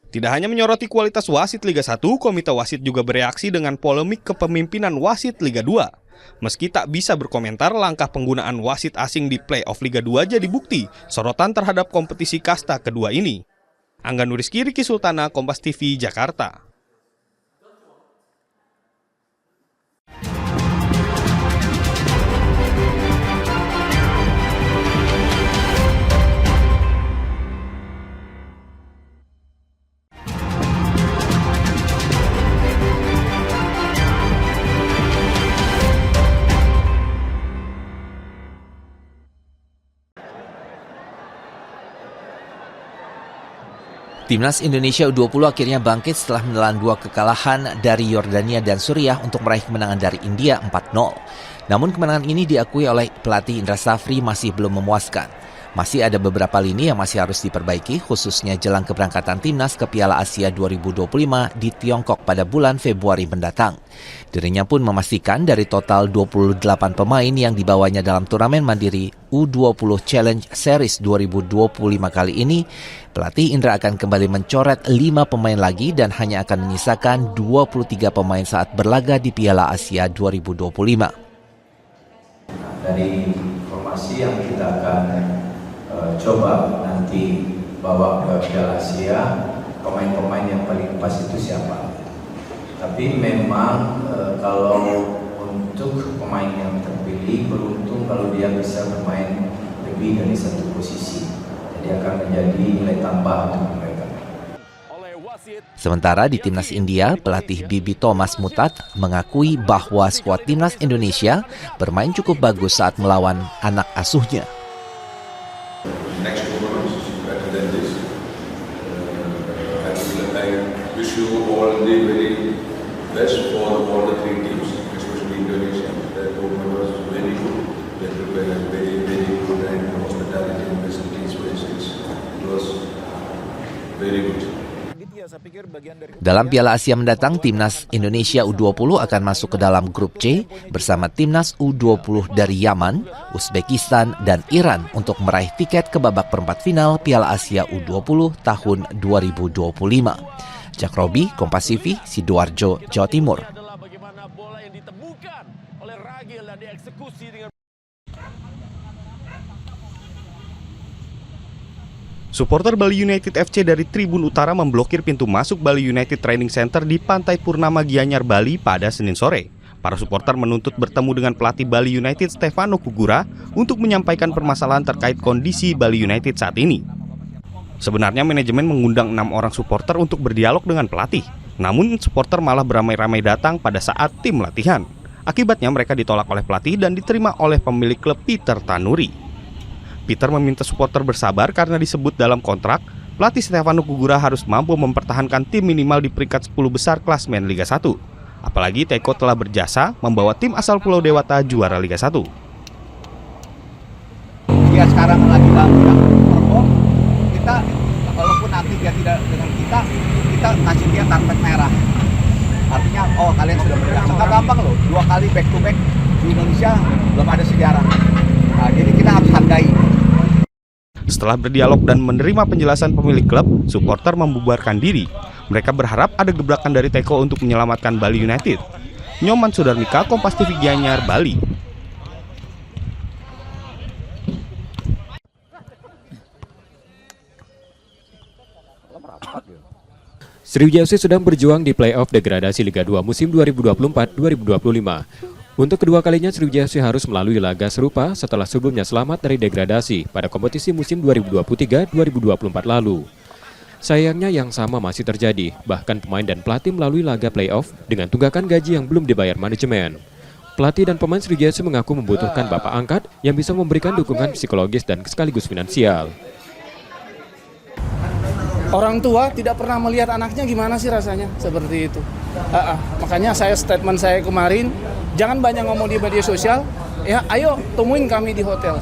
Tidak hanya menyoroti kualitas wasit Liga 1, Komite Wasit juga bereaksi dengan polemik kepemimpinan wasit Liga 2. Meski tak bisa berkomentar, langkah penggunaan wasit asing di play-off Liga 2 jadi bukti sorotan terhadap kompetisi kasta kedua ini. Angga Nuriski, Riki Sultana, Kompas TV, Jakarta. Timnas Indonesia U20 akhirnya bangkit setelah menelan 2 kekalahan dari Yordania dan Suriah untuk meraih kemenangan dari India 4-0. Namun kemenangan ini diakui oleh pelatih Indra Safri masih belum memuaskan. Masih ada beberapa lini yang masih harus diperbaiki, khususnya jelang keberangkatan Timnas ke Piala Asia 2025 di Tiongkok pada bulan Februari mendatang. Dirinya pun memastikan dari total 28 pemain yang dibawanya dalam turnamen mandiri U20 Challenge Series 2025 kali ini, pelatih Indra akan kembali mencoret 5 pemain lagi dan hanya akan menyisakan 23 pemain saat berlaga di Piala Asia 2025. Dari formasi yang kita akan coba nanti bawa ke Piala Asia, pemain-pemain yang paling pas itu siapa. Tapi memang kalau untuk pemain yang terpilih, beruntung kalau dia bisa bermain lebih dari 1 posisi. Jadi akan menjadi nilai tambah untuk mereka. Sementara di Timnas India, pelatih Bibi Thomas Mutat mengakui bahwa skuad Timnas Indonesia bermain cukup bagus saat melawan anak asuhnya. Next performance is better than this. I wish you all the very best for all the three teams, especially Indonesia. That movement was very good. They prepared very good and hospitality and facilities basis. It was very good. Dalam Piala Asia mendatang, Timnas Indonesia U20 akan masuk ke dalam grup C bersama Timnas U20 dari Yaman, Uzbekistan, dan Iran untuk meraih tiket ke babak perempat final Piala Asia U20 tahun 2025. Jack Robi, Kompas TV, Sidoarjo, Jawa Timur. Supporter Bali United FC dari Tribun Utara memblokir pintu masuk Bali United Training Center di Pantai Purnama Gianyar, Bali pada Senin sore. Para supporter menuntut bertemu dengan pelatih Bali United Stefano Kugura untuk menyampaikan permasalahan terkait kondisi Bali United saat ini. Sebenarnya manajemen mengundang 6 orang supporter untuk berdialog dengan pelatih. Namun supporter malah beramai-ramai datang pada saat tim latihan. Akibatnya mereka ditolak oleh pelatih dan diterima oleh pemilik klub Peter Tanuri. Peter meminta supporter bersabar karena disebut dalam kontrak, pelatih Stefano Kugura harus mampu mempertahankan tim minimal di peringkat 10 besar klasmen Liga 1. Apalagi Teko telah berjasa membawa tim asal Pulau Dewata juara Liga 1. Dia sekarang lagi perform, kita walaupun nanti dia tidak dengan kita kasih dia karpet merah. Artinya, oh kalian sudah berjasa. Nggak gampang loh, 2 kali back to back di Indonesia belum ada sejarah. Nah, jadi kita harus hargai. Setelah berdialog dan menerima penjelasan pemilik klub, supporter membubarkan diri. Mereka berharap ada gebrakan dari Teko untuk menyelamatkan Bali United. Nyoman Sudarmika, Kompas TV Gianyar, Bali. Sriwijaya FC sedang berjuang di play-off degradasi Liga 2 musim 2024-2025. Untuk kedua kalinya Sriwijaya FC harus melalui laga serupa setelah sebelumnya selamat dari degradasi pada kompetisi musim 2023-2024 lalu. Sayangnya yang sama masih terjadi, bahkan pemain dan pelatih melalui laga play-off dengan tunggakan gaji yang belum dibayar manajemen. Pelatih dan pemain Sriwijaya FC mengaku membutuhkan bapak angkat yang bisa memberikan dukungan psikologis dan sekaligus finansial. Orang tua tidak pernah melihat anaknya, gimana sih rasanya seperti itu. Makanya statement saya kemarin, jangan banyak ngomong di media sosial, ya ayo temuin kami di hotel.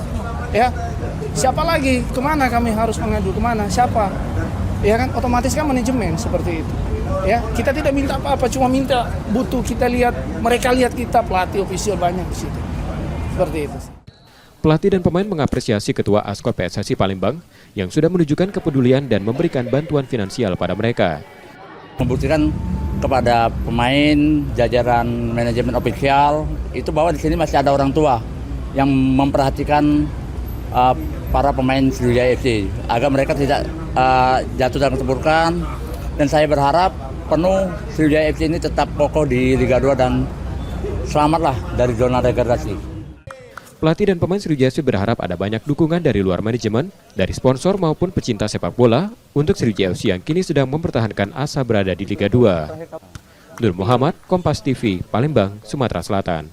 Ya, siapa lagi? Kemana kami harus mengadu? Kemana? Siapa? Ya kan, otomatis kan manajemen seperti itu. Ya, kita tidak minta apa-apa, cuma minta butuh kita lihat, mereka lihat kita, pelatih ofisial banyak di situ. Seperti itu. Pelatih dan pemain mengapresiasi Ketua Askot PSSI Palembang yang sudah menunjukkan kepedulian dan memberikan bantuan finansial pada mereka. Membuktikan kepada pemain, jajaran manajemen ofisial itu bahwa di sini masih ada orang tua yang memperhatikan para pemain Sriwijaya FC agar mereka tidak jatuh dalam keterpurukan, dan saya berharap penuh Sriwijaya FC ini tetap kokoh di Liga 2 dan selamatlah dari zona degradasi. Pelatih dan pemain Sriwijaya FC berharap ada banyak dukungan dari luar manajemen, dari sponsor maupun pecinta sepak bola untuk Sriwijaya FC yang kini sedang mempertahankan asa berada di Liga 2. Nur Muhammad, Kompas TV, Palembang, Sumatera Selatan.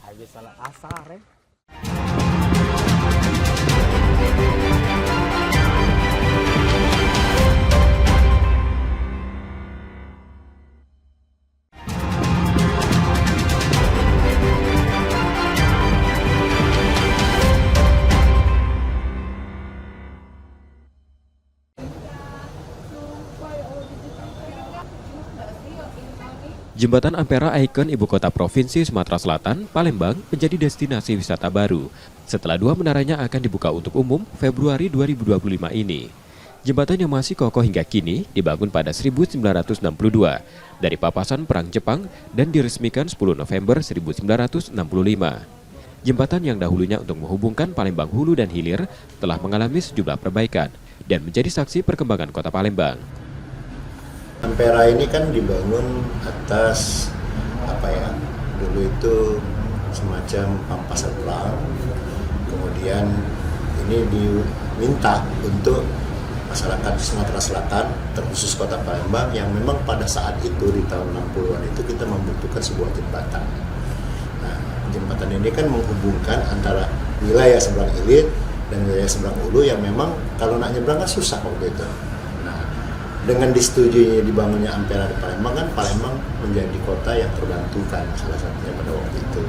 Jembatan Ampera, ikon ibu kota provinsi Sumatera Selatan, Palembang, menjadi destinasi wisata baru setelah 2 menaranya akan dibuka untuk umum Februari 2025 ini. Jembatan yang masih kokoh hingga kini dibangun pada 1962 dari papasan Perang Jepang dan diresmikan 10 November 1965. Jembatan yang dahulunya untuk menghubungkan Palembang Hulu dan Hilir telah mengalami sejumlah perbaikan dan menjadi saksi perkembangan kota Palembang. Ampera ini kan dibangun atas dulu itu semacam pampasan perang, kemudian ini diminta untuk masyarakat Sumatera Selatan, terkhusus Kota Palembang, yang memang pada saat itu di tahun 60-an itu kita membutuhkan sebuah jembatan. Nah, jembatan ini kan menghubungkan antara wilayah seberang Ilir dan wilayah seberang Ulu yang memang kalau nak nyebrang kan susah waktu itu. Nah, dengan disetujuinya dibangunnya Ampera di Palembang, kan Palembang menjadi kota yang terbantukan salah satunya pada waktu itu.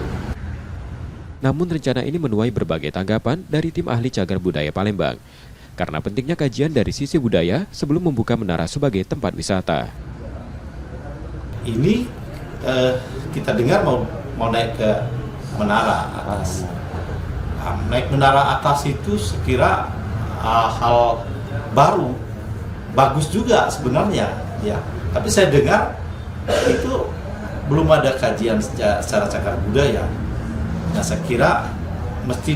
Namun rencana ini menuai berbagai tanggapan dari tim ahli cagar budaya Palembang karena pentingnya kajian dari sisi budaya sebelum membuka menara sebagai tempat wisata. Ini kita dengar mau naik ke menara atas. Naik menara atas itu sekira hal baru, bagus juga sebenarnya, ya. Tapi saya dengar itu belum ada kajian secara cagar budaya. Nah, saya kira mesti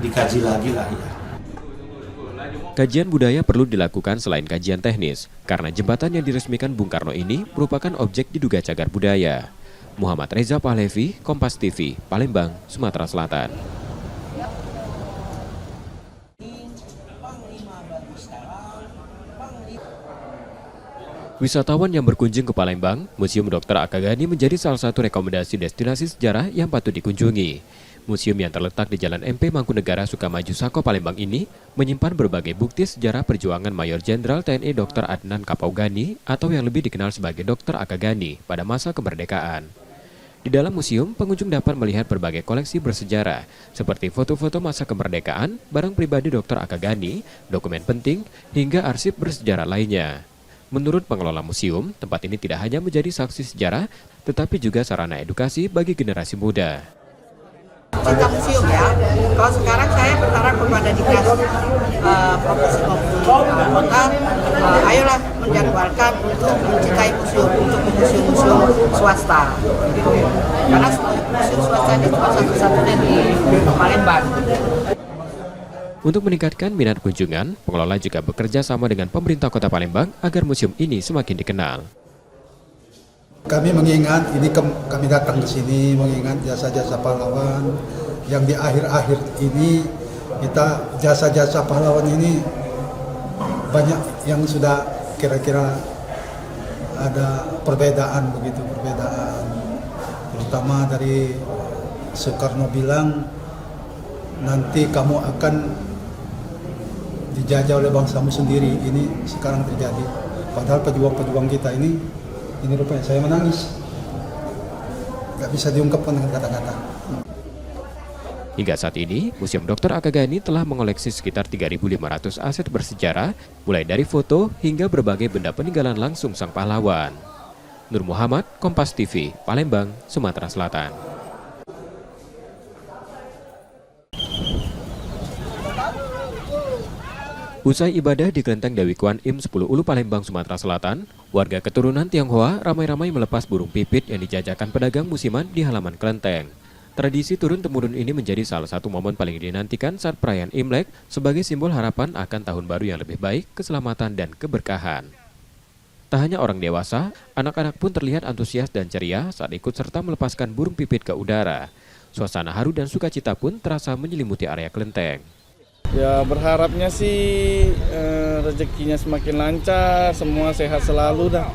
dikaji lagi lah ya. Kajian budaya perlu dilakukan selain kajian teknis, karena jembatan yang diresmikan Bung Karno ini merupakan objek diduga cagar budaya. Muhammad Reza Pahlevi, Kompas TV, Palembang, Sumatera Selatan. Wisatawan yang berkunjung ke Palembang, Museum Dr. Akagani menjadi salah satu rekomendasi destinasi sejarah yang patut dikunjungi. Museum yang terletak di Jalan MP Mangkunegara Sukamaju Sako Palembang ini menyimpan berbagai bukti sejarah perjuangan Mayor Jenderal TNI Dr. Adnan Kapaugani atau yang lebih dikenal sebagai Dr. Akagani pada masa kemerdekaan. Di dalam museum, pengunjung dapat melihat berbagai koleksi bersejarah seperti foto-foto masa kemerdekaan, barang pribadi Dr. Akagani, dokumen penting, hingga arsip bersejarah lainnya. Menurut pengelola museum, tempat ini tidak hanya menjadi saksi sejarah, tetapi juga sarana edukasi bagi generasi muda. Cinta museum ya. Kalau sekarang saya berharap kepada Dinas Provinsi maupun kota, ayolah menjadwalkan untuk mencintai museum, untuk museum-museum swasta. Karena museum swasta ini cuma satu-satunya di Palembang. Untuk meningkatkan minat kunjungan, pengelola juga bekerja sama dengan pemerintah Kota Palembang agar museum ini semakin dikenal. Kami mengingat, ini kami datang ke sini mengingat jasa-jasa pahlawan yang di akhir-akhir ini kita jasa-jasa pahlawan ini banyak yang sudah kira-kira ada perbedaan begitu, perbedaan terutama dari Soekarno bilang nanti kamu akan dijajah oleh bangsamu sendiri, ini sekarang terjadi. Padahal pejuang-pejuang kita ini rupanya saya menangis. Gak bisa diungkapkan dengan kata-kata. Hingga saat ini, Museum Dr. Akagani telah mengoleksi sekitar 3.500 aset bersejarah, mulai dari foto hingga berbagai benda peninggalan langsung sang pahlawan. Nur Muhammad, Kompas TV, Palembang, Sumatera Selatan. Usai ibadah di Kelenteng Dewi Kuan Im 10 Ulu Palembang, Sumatera Selatan, warga keturunan Tionghoa ramai-ramai melepas burung pipit yang dijajakan pedagang musiman di halaman kelenteng. Tradisi turun-temurun ini menjadi salah satu momen paling dinantikan saat perayaan Imlek sebagai simbol harapan akan tahun baru yang lebih baik, keselamatan, dan keberkahan. Tak hanya orang dewasa, anak-anak pun terlihat antusias dan ceria saat ikut serta melepaskan burung pipit ke udara. Suasana haru dan sukacita pun terasa menyelimuti area kelenteng. Ya berharapnya sih rezekinya semakin lancar, semua sehat selalu dah.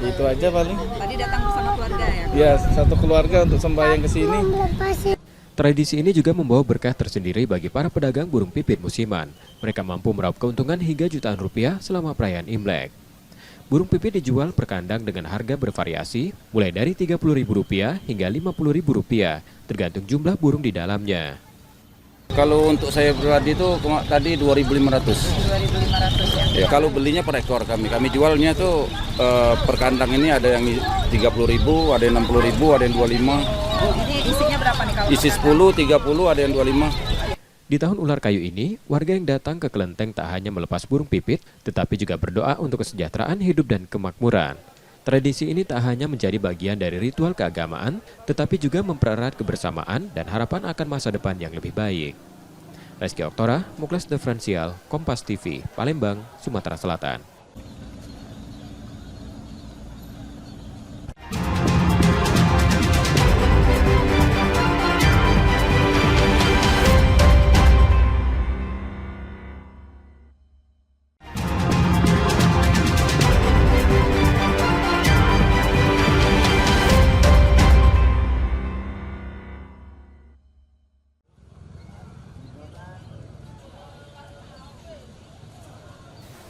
Itu aja paling. Tadi datang bersama keluarga ya? Ya, satu keluarga untuk sembahyang ke sini. Tradisi ini juga membawa berkah tersendiri bagi para pedagang burung pipit musiman. Mereka mampu meraup keuntungan hingga jutaan rupiah selama perayaan Imlek. Burung pipit dijual per kandang dengan harga bervariasi, mulai dari Rp30.000 hingga Rp50.000, tergantung jumlah burung di dalamnya. Kalau untuk saya pribadi itu tadi 2.500. 2.500 ya? Kalau belinya per ekor kami jualnya tuh per kandang ini ada yang 30.000, ada yang 60.000, ada yang 25. Ini isinya berapa nih kalau? Isi 10, 30, ada yang 25. Di tahun ular kayu ini, warga yang datang ke kelenteng tak hanya melepas burung pipit, tetapi juga berdoa untuk kesejahteraan hidup dan kemakmuran. Tradisi ini tak hanya menjadi bagian dari ritual keagamaan, tetapi juga mempererat kebersamaan dan harapan akan masa depan yang lebih baik. Reski Oktora, Muklas Differential, Kompas TV, Palembang, Sumatera Selatan.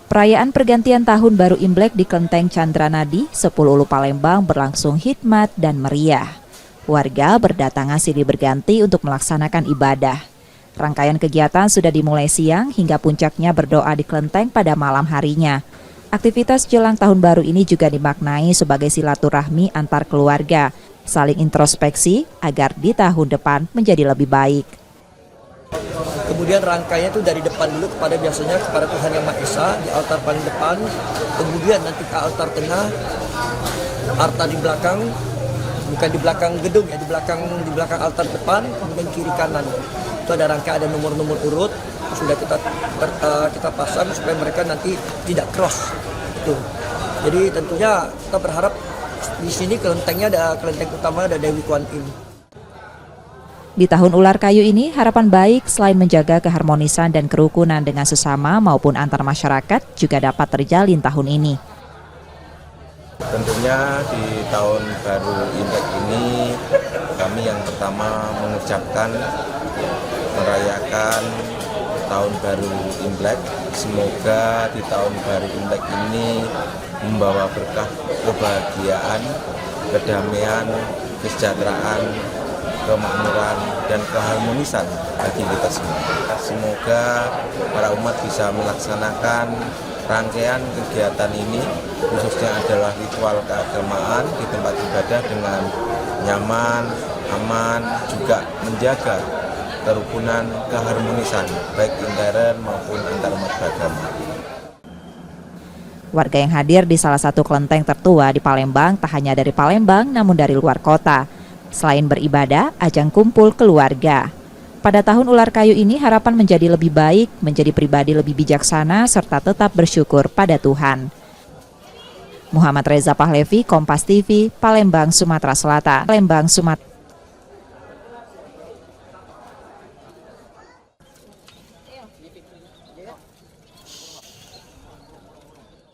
Perayaan pergantian tahun baru Imlek di Kelenteng Chandranadi, 10 Ulu Palembang berlangsung hikmat dan meriah. Warga berdatangan silih berganti untuk melaksanakan ibadah. Rangkaian kegiatan sudah dimulai siang hingga puncaknya berdoa di kelenteng pada malam harinya. Aktivitas jelang tahun baru ini juga dimaknai sebagai silaturahmi antar keluarga, saling introspeksi agar di tahun depan menjadi lebih baik. Kemudian rangkainya itu dari depan dulu biasanya kepada Tuhan Yang Maha Esa di altar paling depan, kemudian nanti ke altar tengah, altar di belakang, bukan di belakang gedung ya, di belakang altar depan, kemudian kiri kanan. Itu ada rangkaian, ada nomor-nomor urut sudah kita pasang supaya mereka nanti tidak cross. Itu. Jadi tentunya kita berharap di sini kelenteng utama ada Dewi Kuan Im. Di tahun ular kayu ini, harapan baik selain menjaga keharmonisan dan kerukunan dengan sesama maupun antar masyarakat juga dapat terjalin tahun ini. Tentunya di tahun baru Imlek ini kami yang pertama mengucapkan merayakan tahun baru Imlek. Semoga di tahun baru Imlek ini membawa berkah kebahagiaan, kedamaian, kesejahteraan, kemakmuran dan keharmonisan bagi kita semua. Semoga para umat bisa melaksanakan rangkaian kegiatan ini, khususnya adalah ritual keagamaan di tempat ibadah dengan nyaman, aman, juga menjaga kerukunan, keharmonisan baik intern maupun antar umat beragama. Warga yang hadir di salah satu kelenteng tertua di Palembang tak hanya dari Palembang namun dari luar kota. Selain beribadah, ajang kumpul keluarga. Pada tahun ular kayu ini harapan menjadi lebih baik, menjadi pribadi lebih bijaksana, serta tetap bersyukur pada Tuhan. Muhammad Reza Pahlevi, Kompas TV, Palembang, Sumatera Selatan. Palembang, Sumatera.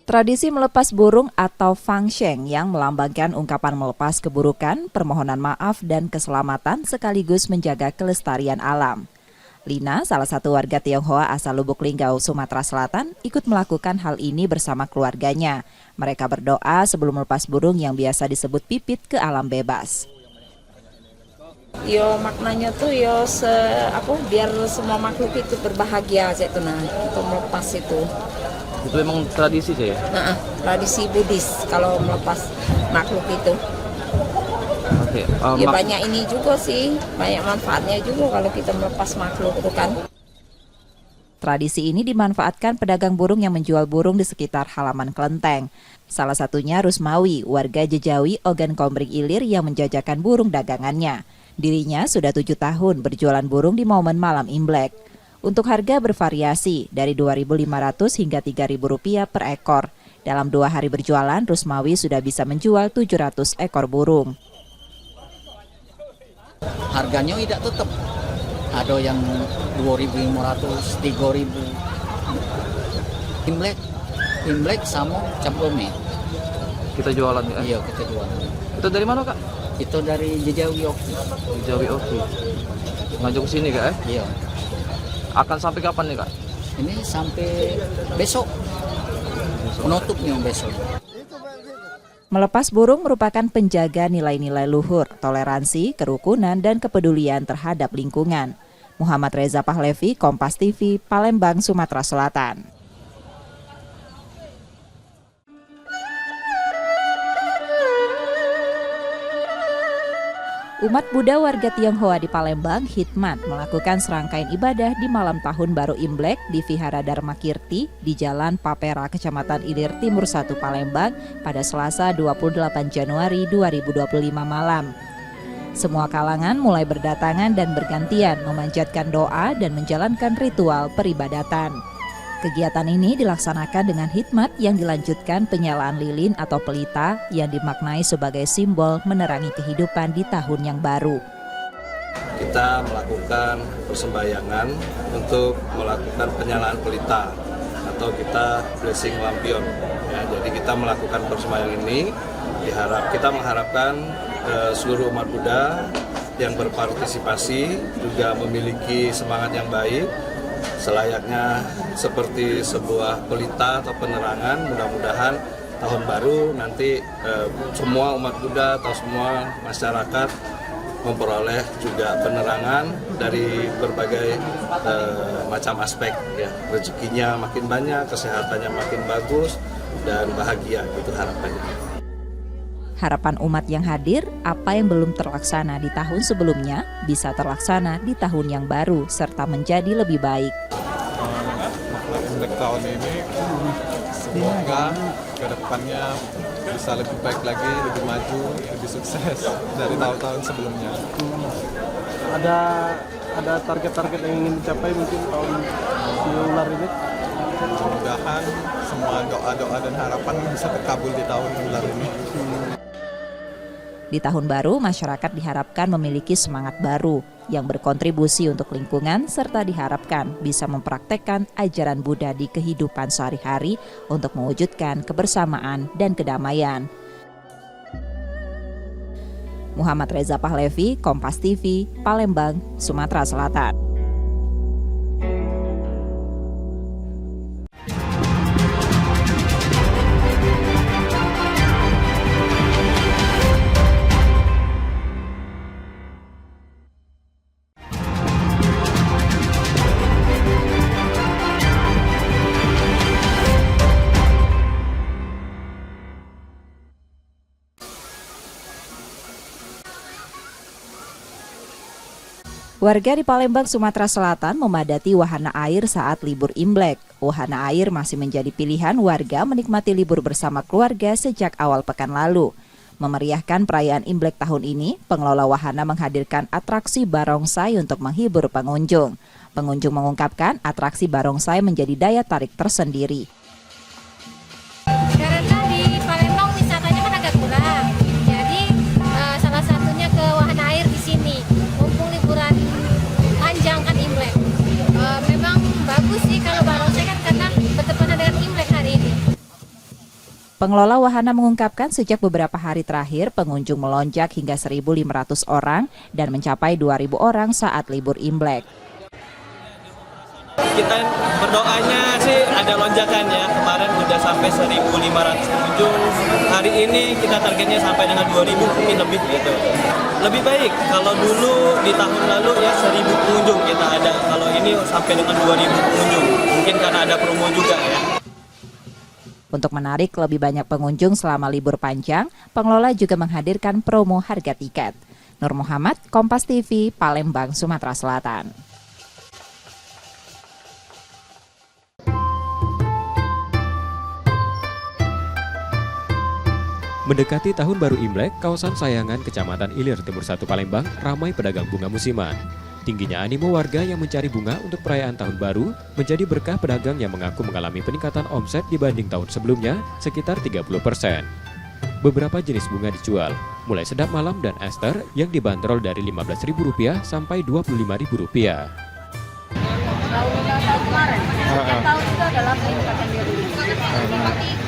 Tradisi melepas burung atau fangsheng yang melambangkan ungkapan melepas keburukan, permohonan maaf dan keselamatan sekaligus menjaga kelestarian alam. Lina, salah satu warga Tionghoa asal Lubuk Linggau, Sumatera Selatan, ikut melakukan hal ini bersama keluarganya. Mereka berdoa sebelum melepas burung yang biasa disebut pipit ke alam bebas. Yo maknanya tuh biar semua makhluk itu berbahagia aja itu untuk melepas itu. Itu memang tradisi saya? Tradisi Buddhis kalau melepas makhluk itu. Oke. Banyak ini juga sih, banyak manfaatnya juga kalau kita melepas makhluk itu kan. Tradisi ini dimanfaatkan pedagang burung yang menjual burung di sekitar halaman kelenteng. Salah satunya Rusmawi, warga Jejawi, Ogan Kombring Ilir yang menjajakan burung dagangannya. Dirinya sudah 7 tahun berjualan burung di momen malam Imlek. Untuk harga bervariasi dari Rp2.500 hingga Rp3.000 per ekor. Dalam 2 hari berjualan, Rusmawi sudah bisa menjual 700 ekor burung. Harganya tidak tetap. Ada yang Rp2.500, Rp3.000. Imlek sama cap gome. Kita jualan ya? Iya, kita jualan. Itu dari mana, Kak? Itu dari Jejawi Oki. Jejawi Oki. Ngajak ke sini, Kak? Iya. Akan sampai kapan nih, Kak? Ini sampai besok. Penutupnya besok. Melepas burung merupakan penjaga nilai-nilai luhur, toleransi, kerukunan, dan kepedulian terhadap lingkungan. Muhammad Reza Pahlevi, Kompas TV, Palembang, Sumatera Selatan. Umat Buddha warga Tionghoa di Palembang, hikmat, melakukan serangkaian ibadah di malam tahun baru Imlek di Vihara Dharma Kirti di Jalan Papera, Kecamatan Ilir Timur 1 Palembang pada Selasa 28 Januari 2025 malam. Semua kalangan mulai berdatangan dan bergantian memanjatkan doa dan menjalankan ritual peribadatan. Kegiatan ini dilaksanakan dengan hikmat yang dilanjutkan penyalaan lilin atau pelita yang dimaknai sebagai simbol menerangi kehidupan di tahun yang baru. Kita melakukan persembahyangan untuk melakukan penyalaan pelita atau kita blessing lampion. Ya, jadi kita melakukan persembahyangan ini, kita mengharapkan seluruh umat Buddha yang berpartisipasi juga memiliki semangat yang baik selayaknya seperti sebuah pelita atau penerangan. Mudah-mudahan tahun baru nanti semua umat Buddha atau semua masyarakat memperoleh juga penerangan dari berbagai macam aspek, ya. Rezekinya makin banyak, kesehatannya makin bagus, dan bahagia, gitu harapannya. Harapan umat yang hadir, apa yang belum terlaksana di tahun sebelumnya bisa terlaksana di tahun yang baru serta menjadi lebih baik. Imlek tahun ini semoga ke depannya bisa lebih baik lagi, lebih maju, lebih sukses dari tahun-tahun sebelumnya. Ada target-target yang ingin dicapai mungkin tahun ular ini? Mudah-mudahan semua doa-doa dan harapan bisa terkabul di tahun ular ini. Di tahun baru, masyarakat diharapkan memiliki semangat baru yang berkontribusi untuk lingkungan serta diharapkan bisa mempraktekkan ajaran Buddha di kehidupan sehari-hari untuk mewujudkan kebersamaan dan kedamaian. Muhammad Reza Pahlevi, Kompas TV, Palembang, Sumatera Selatan. Warga di Palembang, Sumatera Selatan memadati wahana air saat libur Imlek. Wahana air masih menjadi pilihan warga menikmati libur bersama keluarga sejak awal pekan lalu. Memeriahkan perayaan Imlek tahun ini, pengelola wahana menghadirkan atraksi barongsai untuk menghibur pengunjung. Pengunjung mengungkapkan atraksi barongsai menjadi daya tarik tersendiri. Karena di Palembang wisatanya kan agak kurang, jadi salah satunya ke wahana air di sini. Mumpung liburan panjang kan Imlek, memang bagus sih kalau barongsai kan karena bertepatan dengan Imlek hari ini. Pengelola wahana mengungkapkan sejak beberapa hari terakhir pengunjung melonjak hingga 1.500 orang dan mencapai 2.000 orang saat libur Imlek. Kita berdoanya sih ada lonjakan ya, kemarin udah sampai 1.500 pengunjung, hari ini kita targetnya sampai dengan 2.000 mungkin lebih gitu. Lebih baik kalau dulu di tahun lalu ya 1.000 pengunjung kita ada, kalau ini sampai dengan 2.000 pengunjung, mungkin karena ada promo juga ya. Untuk menarik lebih banyak pengunjung selama libur panjang, pengelola juga menghadirkan promo harga tiket. Nur Muhammad, Kompas TV, Palembang, Sumatera Selatan. Mendekati tahun baru Imlek, kawasan Sayangan, Kecamatan Ilir, Timur 1 Palembang, ramai pedagang bunga musiman. Tingginya animo warga yang mencari bunga untuk perayaan tahun baru menjadi berkah pedagang yang mengaku mengalami peningkatan omset dibanding tahun sebelumnya sekitar 30%. Beberapa jenis bunga dijual, mulai sedap malam dan ester yang dibanderol dari Rp15.000 sampai Rp25.000. Tahun itu adalah peningkatan diri.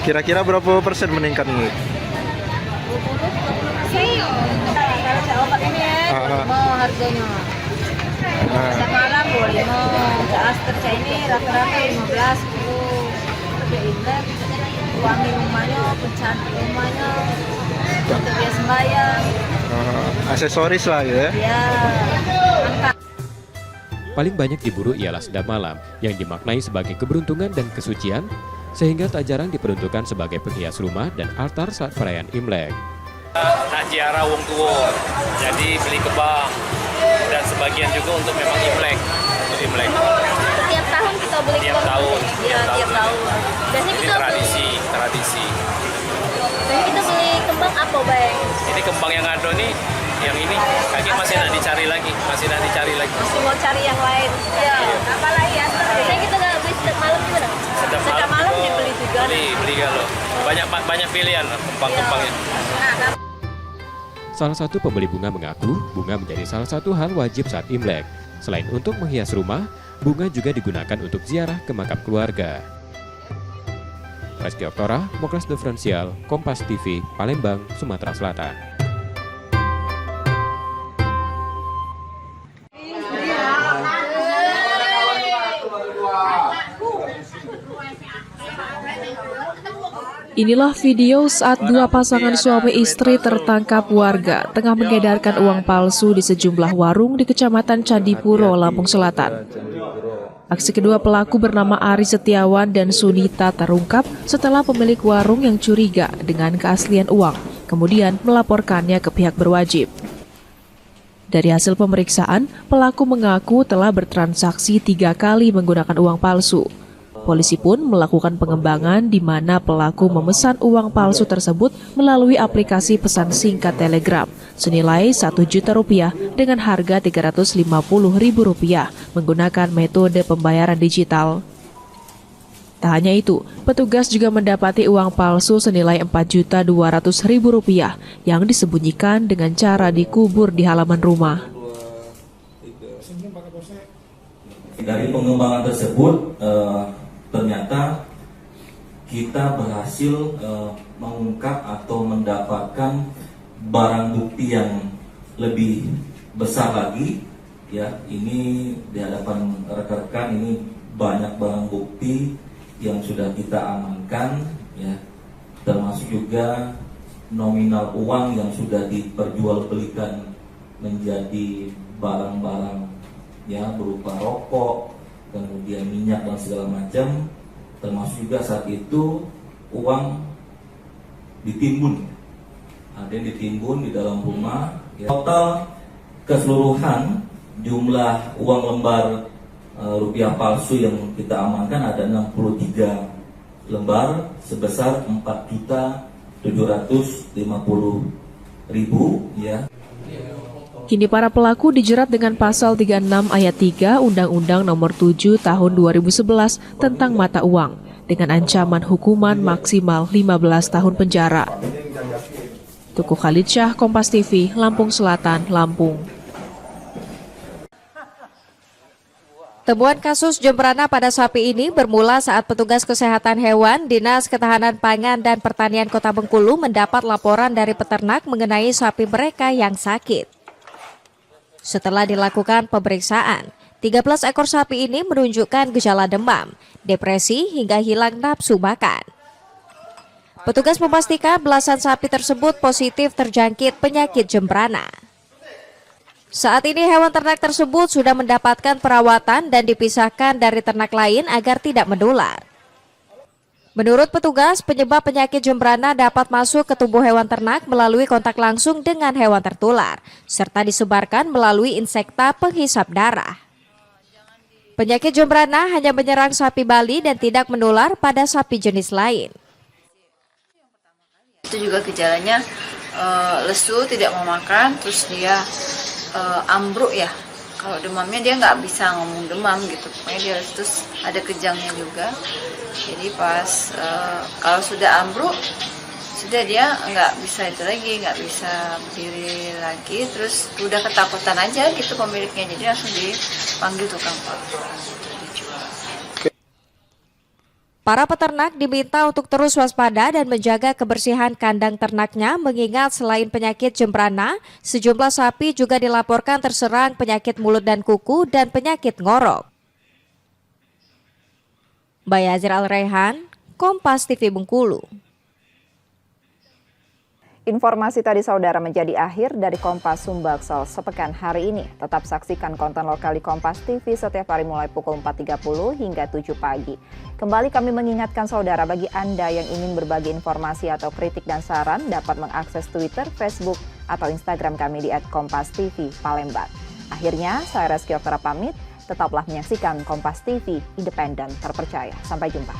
Kira-kira berapa persen meningkat nih? Kalau saya obat ini ya, mau harganya. Semalam 25, aster saya ini rata-rata 15, 10. Lebih Imlek, wangi rumahnya, pencantik rumahnya, untuk dia sembahyang. Aksesoris lah ya? Ya, angka. Paling banyak diburu ialah sedap malam yang dimaknai sebagai keberuntungan dan kesucian, sehingga tak jarang diperuntukkan sebagai penghias rumah dan altar saat perayaan Imlek. Nak ziarah wong tua, jadi beli ke bank, dan sebagian juga untuk memang Imlek. Untuk Imlek. Tiap tahun kita beli tiap tahun. Tiap tahun. Biasanya Ini kita tradisi. Biasanya kita beli kembang apa, Bang? Ini kembang yang ada nih, yang ini kaki masih nak dicari lagi, Masih mau cari yang lain. Ya. Apalagi ya? Biasanya kita nggak beli sedap malam juga. Sedap malam dibeli juga. Beli kalau banyak pilihan kembang-kembangnya. Salah satu pembeli bunga mengaku bunga menjadi salah satu hal wajib saat Imlek. Selain untuk menghias rumah, bunga juga digunakan untuk ziarah ke makam keluarga. Reski Oktora, Mokras Diferensial, Kompas TV, Palembang, Sumatera Selatan. Inilah video saat dua pasangan suami istri tertangkap warga tengah mengedarkan uang palsu di sejumlah warung di Kecamatan Candipuro, Lampung Selatan. Aksi kedua pelaku bernama Ari Setiawan dan Sunita terungkap setelah pemilik warung yang curiga dengan keaslian uang, kemudian melaporkannya ke pihak berwajib. Dari hasil pemeriksaan, pelaku mengaku telah bertransaksi 3 kali menggunakan uang palsu. Polisi pun melakukan pengembangan di mana pelaku memesan uang palsu tersebut melalui aplikasi pesan singkat Telegram senilai Rp1 juta dengan harga Rp350.000 menggunakan metode pembayaran digital. Tak hanya itu, petugas juga mendapati uang palsu senilai Rp4.200.000 yang disembunyikan dengan cara dikubur di halaman rumah. Dari pengembangan tersebut, ternyata kita berhasil mengungkap atau mendapatkan barang bukti yang lebih besar lagi. Ya, ini di hadapan rekan-rekan ini banyak barang bukti yang sudah kita amankan, ya, termasuk juga nominal uang yang sudah diperjualbelikan menjadi barang-barang, ya, berupa rokok, kemudian minyak dan segala macam, termasuk juga saat itu uang ditimbun, ada yang ditimbun di dalam rumah. Ya. Total keseluruhan jumlah uang lembar rupiah palsu yang kita amankan ada 63 lembar sebesar Rp4.750.000, ya. Kini para pelaku dijerat dengan pasal 36 ayat 3 Undang-Undang Nomor 7 Tahun 2011 tentang mata uang dengan ancaman hukuman maksimal 15 tahun penjara. Tuku Khalidsyah, Kompas TV, Lampung Selatan, Lampung. Temuan kasus jembrana pada sapi ini bermula saat petugas kesehatan hewan Dinas Ketahanan Pangan dan Pertanian Kota Bengkulu mendapat laporan dari peternak mengenai sapi mereka yang sakit. Setelah dilakukan pemeriksaan, 13 ekor sapi ini menunjukkan gejala demam, depresi, hingga hilang nafsu makan. Petugas memastikan belasan sapi tersebut positif terjangkit penyakit jembrana. Saat ini hewan ternak tersebut sudah mendapatkan perawatan dan dipisahkan dari ternak lain agar tidak menular. Menurut petugas, penyebab penyakit jembrana dapat masuk ke tubuh hewan ternak melalui kontak langsung dengan hewan tertular, serta disebarkan melalui insekta penghisap darah. Penyakit jembrana hanya menyerang sapi Bali dan tidak menular pada sapi jenis lain. Itu juga gejalanya lesu, tidak mau makan, terus dia ambruk ya. Kalau demamnya dia nggak bisa ngomong demam gitu, pokoknya dia terus ada kejangnya juga. Jadi pas kalau sudah ambruk, sudah dia nggak bisa itu lagi, nggak bisa berdiri lagi, terus udah ketakutan aja gitu pemiliknya, jadi langsung dipanggil tukang potong. Para peternak diminta untuk terus waspada dan menjaga kebersihan kandang ternaknya, mengingat selain penyakit jembrana, sejumlah sapi juga dilaporkan terserang penyakit mulut dan kuku dan penyakit ngorok. Bayazir Al-Raihan, Kompas TV Bengkulu. Informasi tadi saudara menjadi akhir dari Kompas Sumbaksel sepekan hari ini. Tetap saksikan konten lokal di Kompas TV setiap hari mulai pukul 4.30 hingga 7 pagi. Kembali kami mengingatkan saudara, bagi Anda yang ingin berbagi informasi atau kritik dan saran dapat mengakses Twitter, Facebook, atau Instagram kami di @kompastv Palembang. Akhirnya, saya Reski Oktara pamit. Tetaplah menyaksikan Kompas TV, independen, terpercaya. Sampai jumpa.